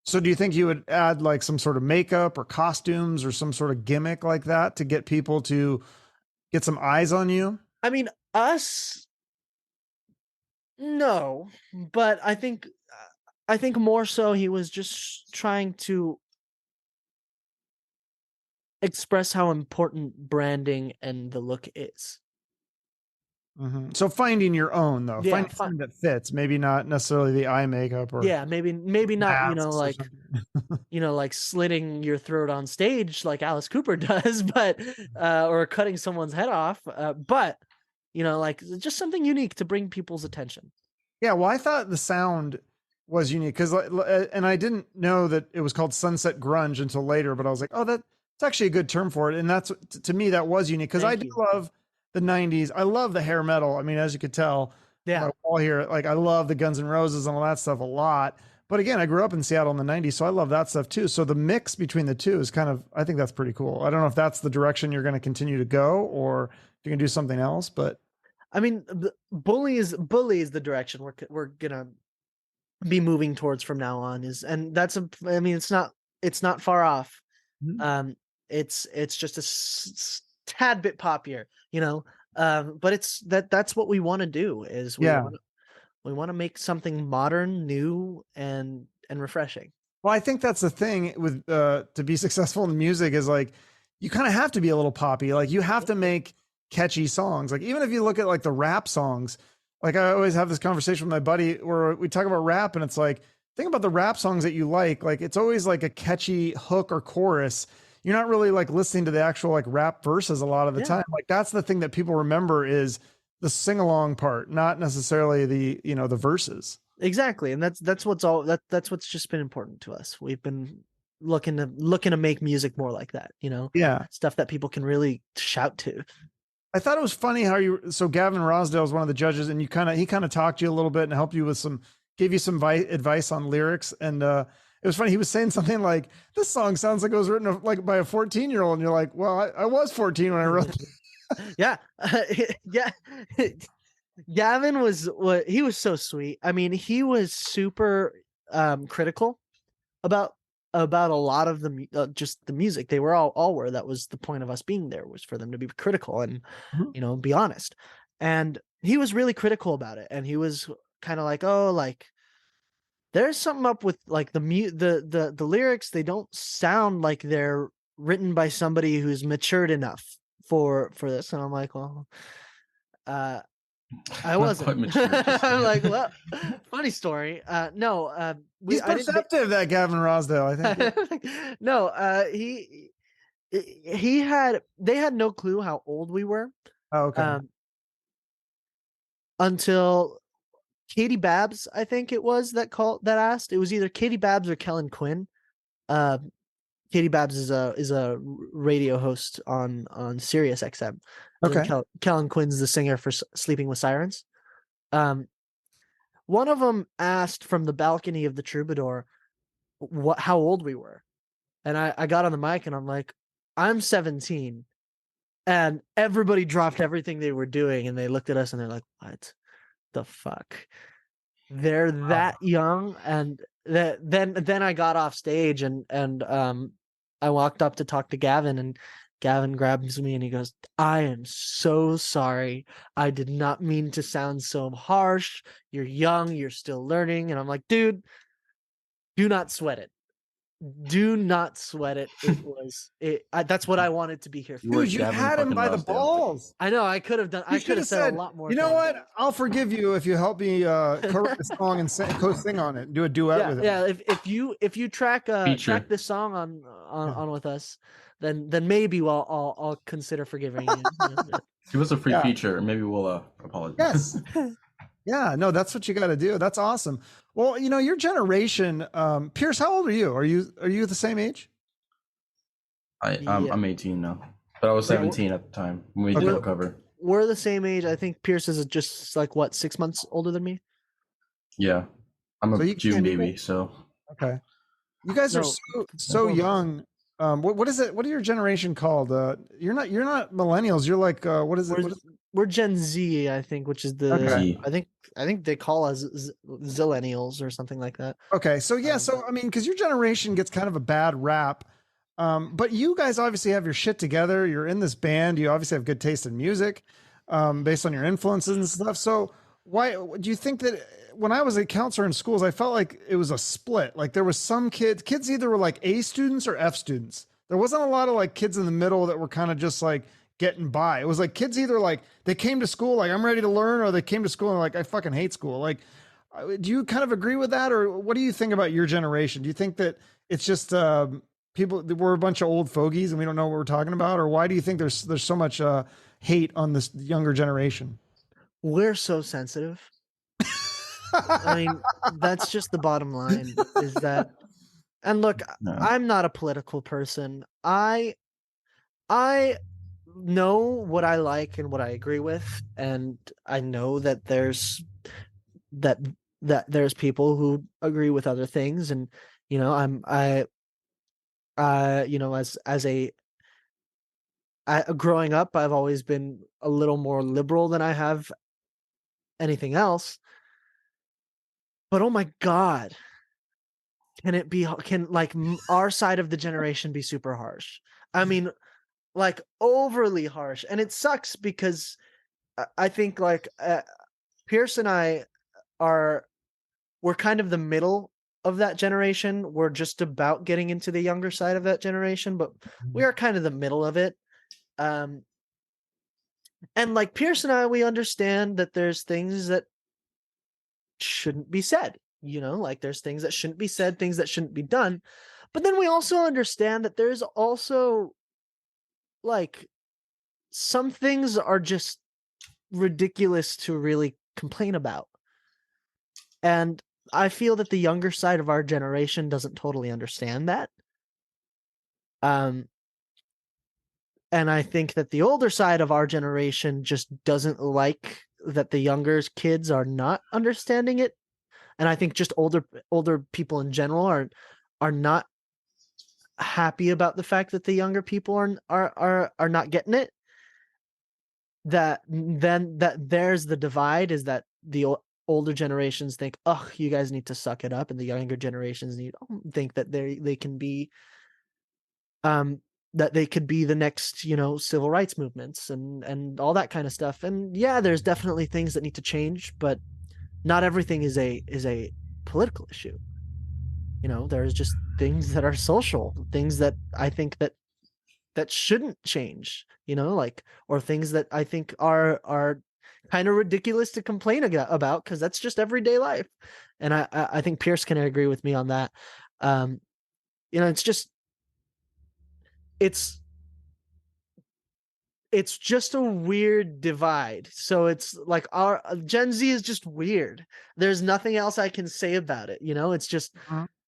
So do you think you would add like some sort of makeup or costumes or some sort of gimmick like that to get people to get some eyes on you? I mean, us, no, but I think more so he was just trying to express how important branding and the look is. Mm-hmm. So finding your own though, finding something that fits, maybe not necessarily the eye makeup or maybe not, like, like slitting your throat on stage like Alice Cooper does, but, or cutting someone's head off. But, like just something unique to bring people's attention. Yeah. Well, I thought the sound was unique and I didn't know that it was called Sunset Grunge until later, but I was like, oh, that's actually a good term for it. And that's, to me, that was unique. Cause I do love the 90s. I love the hair metal. I mean, as you could tell, all here, like I love the Guns N' Roses and all that stuff a lot, But again, I grew up in Seattle in the 90s, so I love that stuff too. So the mix between the two is kind of, I think that's pretty cool. I don't know if that's the direction you're going to continue to go or if you can do something else, but I mean, bully is the direction we're gonna be moving towards from now on. I mean, it's not far off. Mhm. It's just a tad bit poppier, you know. But that's what we want to do. Is yeah. we want to make something modern, new, and refreshing. Well, I think that's the thing with to be successful in music is like you kind of have to be a little poppy. Like you have to make catchy songs. Like even if you look at like the rap songs, like I always have this conversation with my buddy where we talk about rap and it's like think about the rap songs that you like it's always like a catchy hook or chorus. You're not really like listening to the actual like rap verses a lot of the time. Like that's the thing that people remember is the sing-along part, not necessarily the, you know, the verses. Exactly, and that's what's just been important to us. We've been looking to make music more like that, you know. Yeah. Stuff that people can really shout to. I thought it was funny how so Gavin Rosdale is one of the judges and he kind of talked to you a little bit and helped you with gave you some advice on lyrics. And it was funny. He was saying something like, this song sounds like it was written like by a 14-year-old. And you're like, well, I was 14 when I wrote it. Yeah. Yeah. Gavin he was so sweet. I mean, he was super critical about a lot of just the music. They were all were. That was the point of us being there, was for them to be critical and you know, be honest. And he was really critical about it, and he was kind of like, oh, like there's something up with like the lyrics. They don't sound like they're written by somebody who's matured enough for this. And I'm like, well, I wasn't. I'm like, well, funny story. No, he's perceptive, that Gavin Rosdale, I think. No, they had no clue how old we were. Oh, okay. Until Katie Babbs, I think it was that asked. It was either Katie Babbs or Kellen Quinn. Katie Babbs is a radio host on Sirius XM. Okay. Kellen Quinn's the singer for Sleeping with Sirens. One of them asked from the balcony of the Troubadour how old we were, and I got on the mic and I'm like, I'm 17, and everybody dropped everything they were doing and they looked at us and they're like, what the fuck? They're that young. And then I got off stage and I walked up to talk to Gavin, and Gavin grabs me and he goes, I am so sorry. I did not mean to sound so harsh. You're young, you're still learning. And I'm like, dude, do not sweat it. Do not sweat it. That's what I wanted to be here for. Dude, you had him by the balls. I know. I could have done. I could have said a lot more. You know what? I'll forgive you if you help me co-write a song and co-sing on it. Do a duet with it. Yeah. If you track this song on with us, then maybe I'll consider forgiving you. Give us a free feature. Maybe we'll apologize. Yes. Yeah, no, that's what you got to do. That's awesome. Well, you know, your generation, Pierce, how old are you? Are you the same age? I'm 18 now, but I was 17 at the time when we did the cover. We're the same age. I think Pierce is just like 6 months older than me. Yeah, I'm a June baby, so okay. You guys are so young. What is it? What are your generation called? You're not millennials. You're like what is it? We're Gen Z, I think, which is I think they call us Zillennials or something like that. Okay, so yeah, so I mean, because your generation gets kind of a bad rap, but you guys obviously have your shit together. You're in this band. You obviously have good taste in music, based on your influences and stuff. So why do you think that? When I was a counselor in schools, I felt like it was a split. Like there was some kids either were like A students or F students. There wasn't a lot of like kids in the middle that were kind of just like getting by. It was like kids either like they came to school like I'm ready to learn, or they came to school and like I fucking hate school. Like, do you kind of agree with that, or what do you think about your generation? Do you think that it's just we're a bunch of old fogies and we don't know what we're talking about, or why do you think there's so much hate on this younger generation? We're so sensitive. I mean, that's just the bottom line, is that, and look, I'm not a political person. I know what I like and what I agree with, and I know that that there's people who agree with other things, and you know, you know, growing up, I've always been a little more liberal than I have anything else. But oh my God, can like our side of the generation be super harsh? I mean, like overly harsh. And it sucks because I think like Pierce and I we're kind of the middle of that generation. We're just about getting into the younger side of that generation, but we are kind of the middle of it. And like Pierce and I, we understand that there's things that shouldn't be said, you know, like there's things that shouldn't be said, things that shouldn't be done. But then we also understand that there's also like some things are just ridiculous to really complain about. And I feel that the younger side of our generation doesn't totally understand that. And I think that the older side of our generation just doesn't like that the younger kids are not understanding it. And I think just older people in general are not happy about the fact that the younger people are not getting it. That there's the divide, is that the older generations think, oh, you guys need to suck it up, and the younger generations think that they can be that they could be the next, you know, civil rights movements and all that kind of stuff. And yeah, there's definitely things that need to change, but not everything is a political issue. You know, there's just things that are social, things that I think that shouldn't change, you know, like, or things that I think are kind of ridiculous to complain about, because that's just everyday life. And I think Pierce can agree with me on that. You know, it's just a weird divide. So it's like our Gen Z is just weird. There's nothing else I can say about it. You know, it's just.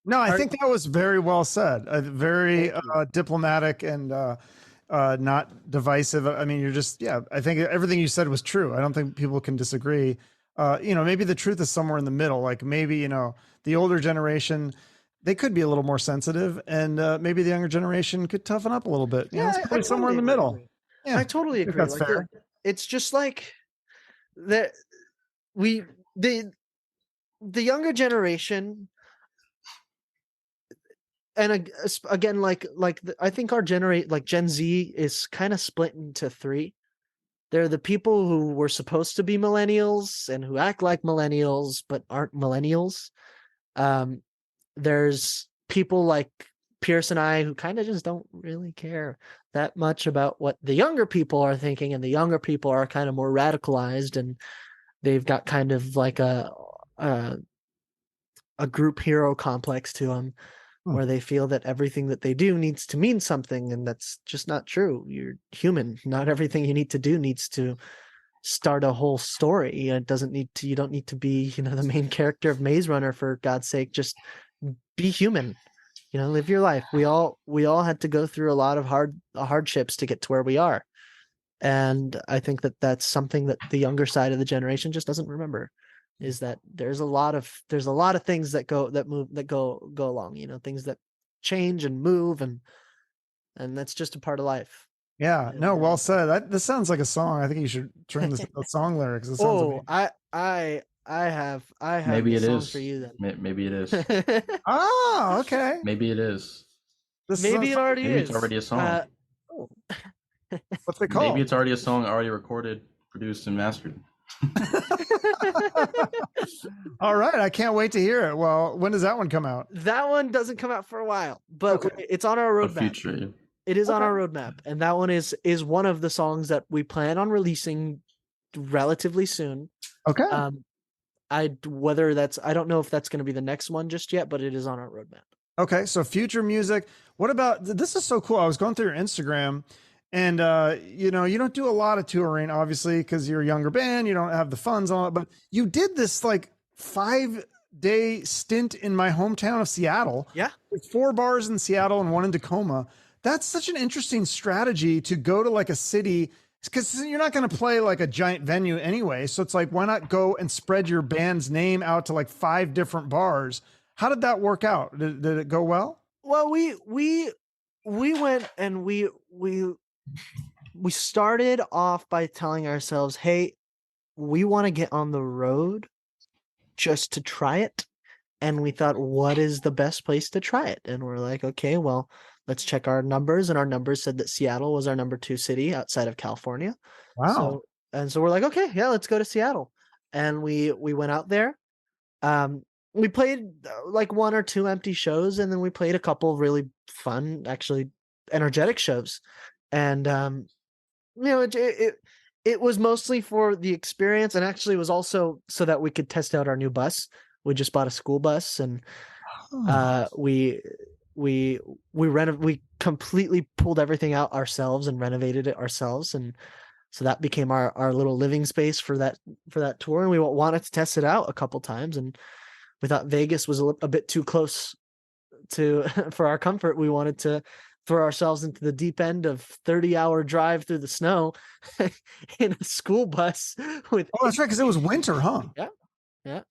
No, I think that was very well said. Very diplomatic and not divisive. I mean, I think everything you said was true. I don't think people can disagree. You know, maybe the truth is somewhere in the middle. Like maybe, you know, the older generation, they could be a little more sensitive, and maybe the younger generation could toughen up a little bit. You know, it's probably somewhere in the middle. Yeah, I totally agree. That's fair. It's just like that the younger generation, and again, I think our like Gen Z is kind of split into three. They're the people who were supposed to be millennials and who act like millennials but aren't millennials. There's people like Pierce and I who kind of just don't really care that much about what the younger people are thinking, and the younger people are kind of more radicalized, and they've got kind of like a group hero complex to them, where they feel that everything that they do needs to mean something, and that's just not true. You're human. Not everything you need to do needs to start a whole story. It doesn't need to. You don't need to be, you know, the main character of Maze Runner, for God's sake. Just be human. You know, live your life. We all had to go through a lot of hardships to get to where we are, and I think that that's something that the younger side of the generation just doesn't remember. Is that there's a lot of things that go along, you know, things that change and move, and that's just a part of life. Yeah, no, well said. This sounds like a song. I think you should turn this into song lyrics. I have maybe it songs is for you then. Maybe it is. Oh, okay. Maybe it is. Maybe it already maybe is. It's already a song. What's it called? Maybe it's already a song already recorded, produced, and mastered. All right, I can't wait to hear it. Well, when does that one come out? That one doesn't come out for a while, but it's on our roadmap. Future. It is on our roadmap, and that one is one of the songs that we plan on releasing relatively soon. Okay. I don't know if that's going to be the next one just yet, but it is on our roadmap. Okay, so future music. What about, this is so cool. I was going through your Instagram, and you know, you don't do a lot of touring, obviously, because you're a younger band, you don't have the funds on it, but you did this like 5-day stint in my hometown of Seattle. Yeah. With 4 bars in Seattle and 1 in Tacoma. That's such an interesting strategy, to go to like a city because you're not going to play like a giant venue anyway. So it's like, why not go and spread your band's name out to like 5 different bars? How did that work out? Did it go well? Well, we went and we started off by telling ourselves, hey, we want to get on the road just to try it. And we thought, what is the best place to try it? And we're like, okay, well, let's check our numbers. And our numbers said that Seattle was our number 2 city outside of California. Wow. So we're like, okay, yeah, let's go to Seattle. And we went out there. We played like 1 or 2 empty shows, and then we played a couple of really fun, actually energetic shows. And it was mostly for the experience, and actually it was also so that we could test out our new bus. We just bought a school bus, and we completely pulled everything out ourselves and renovated it ourselves, and so that became our little living space for that tour. And we wanted to test it out a couple times, and we thought Vegas was a bit too close to for our comfort. We wanted to throw ourselves into the deep end of 30-hour drive through the snow in a school bus with. Oh, that's right, because it was winter, huh? Yeah.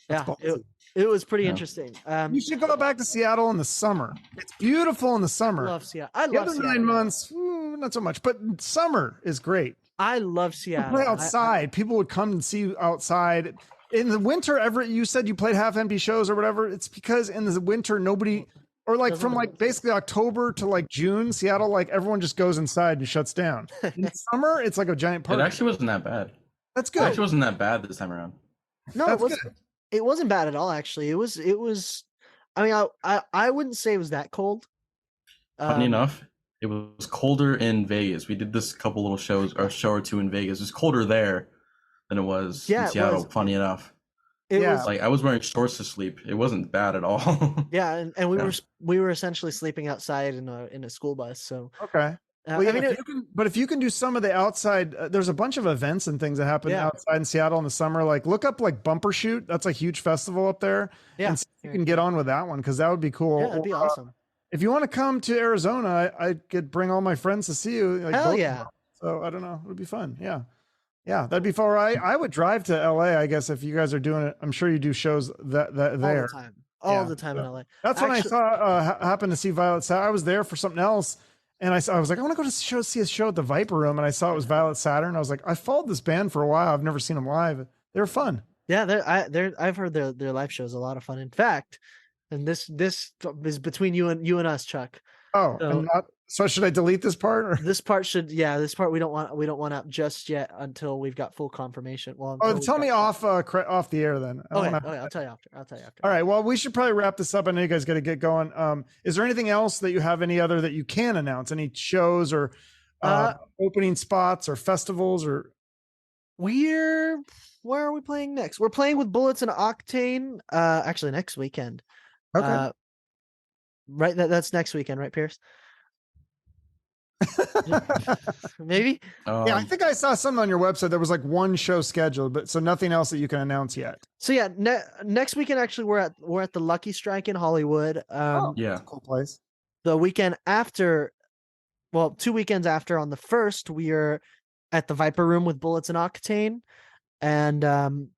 Ballsy. It was pretty interesting. You should go back to Seattle in the summer. It's beautiful in the summer. I love Seattle. I The love other Seattle. 9 months, not so much, but summer is great. I love You Seattle. play outside. People would come and see you outside. In the winter, you said you played half-empty shows or whatever. It's because in the winter, nobody, or like from like basically October to like June, Seattle, like everyone just goes inside and shuts down. In summer, it's like a giant party. It actually wasn't that bad. That's It good. actually wasn't that bad this time around. No, That's it wasn't. good. It wasn't bad at all. Actually, it was. I mean, I wouldn't say it was that cold. Funny enough, it was colder in Vegas. We did this couple little shows, or a show or 2 in Vegas. It was colder there than it was in Seattle. Funny enough, It was like I was wearing shorts to sleep. It wasn't bad at all. yeah, and we were essentially sleeping outside in a school bus. So Okay. Well, yeah, if you can do some of the outside, there's a bunch of events and things that happen outside in Seattle in the summer. Like look up like Bumper Shoot. That's a huge festival up there. Yeah, and see if you can get on with that one because that would be cool. Yeah, that'd be awesome. If you want to come to Arizona, I could bring all my friends to see you. Like, hell yeah! So I don't know, it would be fun. Yeah, that'd be fun. I would drive to LA. I guess if you guys are doing it, I'm sure you do shows that there all the time in LA. That's when I saw happened to see Violet Saturn. I was there for something else. And I was like, I want to go to see a show at the Viper Room. And I saw it was Violet Saturn. I was like, I followed this band for a while. I've never seen them live. They're fun. Yeah, I've heard their live shows a lot of fun. In fact, and this is between you and us, Chuck. Oh, so should I delete this part? Or? This part we don't want out just yet until we've got full confirmation. Well, tell me off the air then. Okay, I'll tell you after. All right. Well, we should probably wrap this up. I know you guys got to get going. Is there anything else that you have? Any other that you can announce? Any shows or opening spots or festivals or? Where are we playing next? We're playing with Bullets and Octane. Actually, next weekend. Okay. Right. That's next weekend, right, Pierce? Maybe. Yeah, I think I saw something on your website. There was like 1 show scheduled, but so nothing else that you can announce yet. So yeah, next weekend actually we're at the Lucky Strike in Hollywood. Yeah, that's a cool place. The weekend after, 2 weekends after, on the 1st, we are at the Viper Room with Bullets and Octane, and then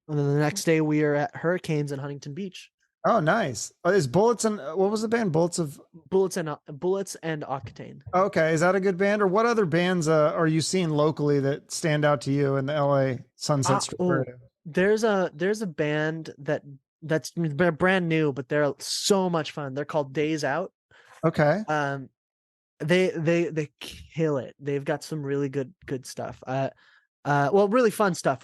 the next day we are at Hurricanes in Huntington Beach. Oh, nice. Is Bullets and what was the band? Bullets and Octane. Okay, is that a good band? Or what other bands are you seeing locally that stand out to you in the LA Sunset Strip area? There's a band that's brand new, but they're so much fun. They're called Days Out. Okay. They kill it. They've got some really good stuff. Really fun stuff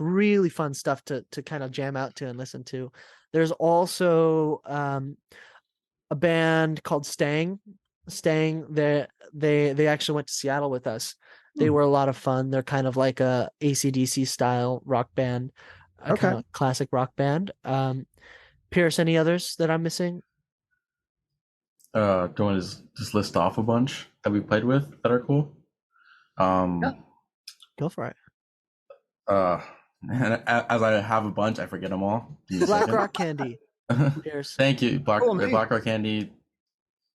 to kind of jam out to and listen to. There's also a band called Stang. They actually went to Seattle with us. They were a lot of fun. They're kind of like a AC/DC style rock band, kind of classic rock band. Pierce, any others that I'm missing? Do you want to just list off a bunch that we played with that are cool? Yeah. Go for it. And as I have a bunch, I forget them all. Black Rock Candy. Pierce. Thank you, Black Rock Candy.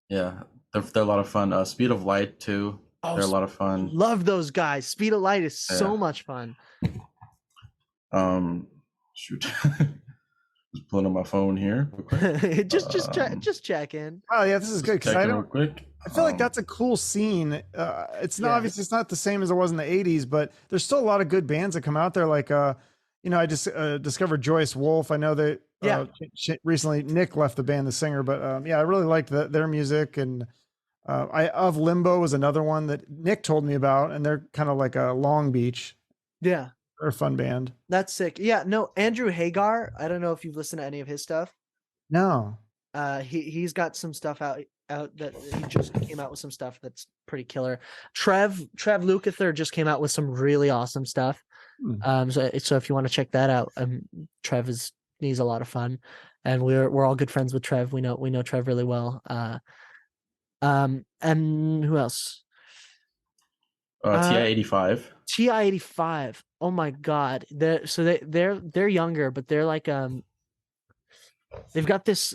Yeah, they're a lot of fun. Speed of Light too. Oh, They're a lot of fun. love those guys. Speed of Light is so Yeah. much fun. Shoot. Just pulling up my phone here real quick. just check in. Oh yeah, this is good because I Checking real don't. quick. I feel like that's a cool scene. It's not obviously it's not the same as it was in the '80s, but there's still a lot of good bands that come out there. Like, I just discovered Joyce Wolf. I know that recently Nick left the band, the singer, but I really liked their music. And of Limbo was another one that Nick told me about, and they're kind of like a Long Beach. Yeah, they're a fun band. That's sick. Yeah, no, Andrew Hagar. I don't know if you've listened to any of his stuff. No. He's got some stuff out that he just came out with some stuff that's pretty killer. Trev Lukather just came out with some really awesome stuff. So if you want to check that out, Trev he's a lot of fun, and we're all good friends with Trev. We know Trev really well. And who else? TI-85. TI-85. Oh my god. They're younger, but they're like they've got this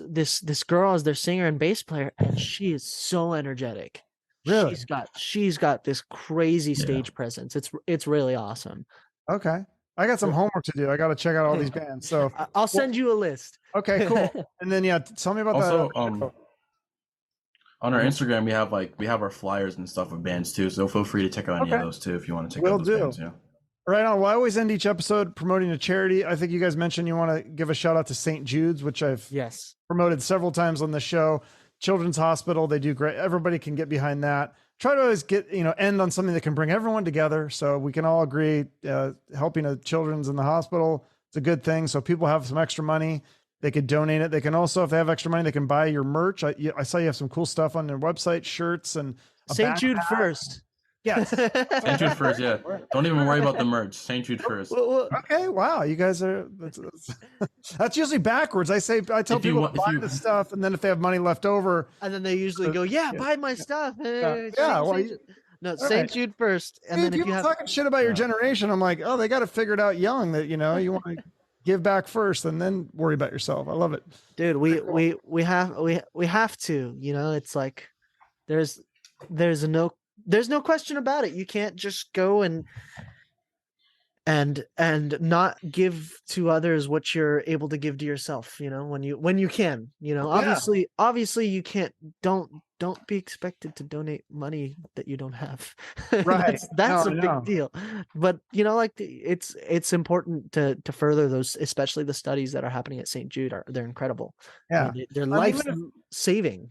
girl as their singer and bass player, and she is so energetic. Really? She's got this crazy stage presence. It's really awesome. Okay. I got some homework to do. I got to check out all these bands. So I'll send you a list. Okay, cool. And then tell me about also, on our Instagram we have our flyers and stuff of bands too. So feel free to check out any of those too if you want to check out those bands. Yeah. Right on. Well, I always end each episode promoting a charity. I think you guys mentioned you want to give a shout out to St. Jude's, which I've promoted several times on the show. Children's Hospital, they do great. Everybody can get behind that. Try to always get, end on something that can bring everyone together so we can all agree helping a children's in the hospital. It's a good thing. So people have some extra money, they could donate it. They can also, if they have extra money, they can buy your merch. I saw you have some cool stuff on their website, shirts and St. Jude first. Yes. St. Jude first, yeah. Don't even worry about the merch. St. Jude first. Okay, wow. You guys are that's usually backwards. I tell people to buy the stuff, and then if they have money left over, and then they usually go, buy my stuff. No, St. Jude first. And then if you have talking shit about your generation, I'm like, oh, they got to figure it out young that you want to give back first and then worry about yourself. I love it. Dude, we have to, it's like there's no question about it. You can't just go and not give to others what you're able to give to yourself, when you can, obviously you can't, don't be expected to donate money that you don't have. Right. that's a big deal. But it's important to further those, especially the studies that are happening at St. Jude they're incredible. Yeah. They're life saving,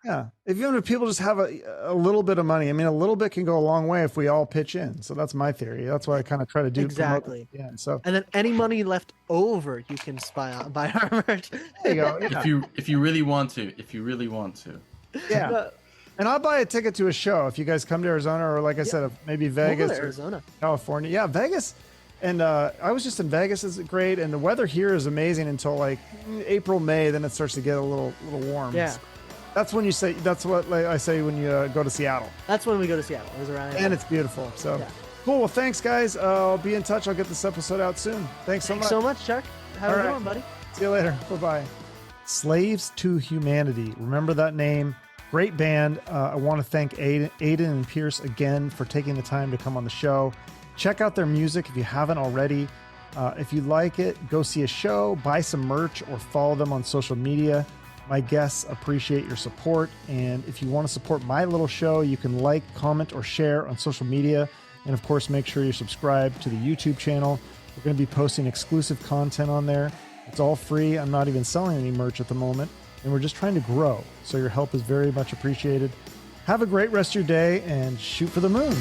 Yeah. Even if people just have a little bit of money, a little bit can go a long way if we all pitch in. So that's my theory. That's what I kind of try to do. Exactly. Yeah. So, and then any money left over, you can buy our merch. There you go. Yeah. If you really want to. Yeah. And I'll buy a ticket to a show if you guys come to Arizona, or like I said, maybe Vegas, or Arizona, California. Yeah, Vegas. And I was just in Vegas. Is great, and the weather here is amazing until like April, May. Then it starts to get a little warm. Yeah. That's when you say. That's what I say when you go to Seattle. That's when we go to Seattle. It was around. And it's beautiful. So cool. Well, thanks, guys. I'll be in touch. I'll get this episode out soon. Thanks so much, Chuck. Have a good one, buddy. See you later. Bye-bye. Slaves to Humanity. Remember that name. Great band. I want to thank Aidan and Pierce again for taking the time to come on the show. Check out their music if you haven't already. If you like it, go see a show, buy some merch, or follow them on social media. My guests appreciate your support. And if you want to support my little show, you can like, comment, or share on social media. And of course, make sure you're subscribed to the YouTube channel. We're going to be posting exclusive content on there. It's all free. I'm not even selling any merch at the moment. And we're just trying to grow. So your help is very much appreciated. Have a great rest of your day and shoot for the moon.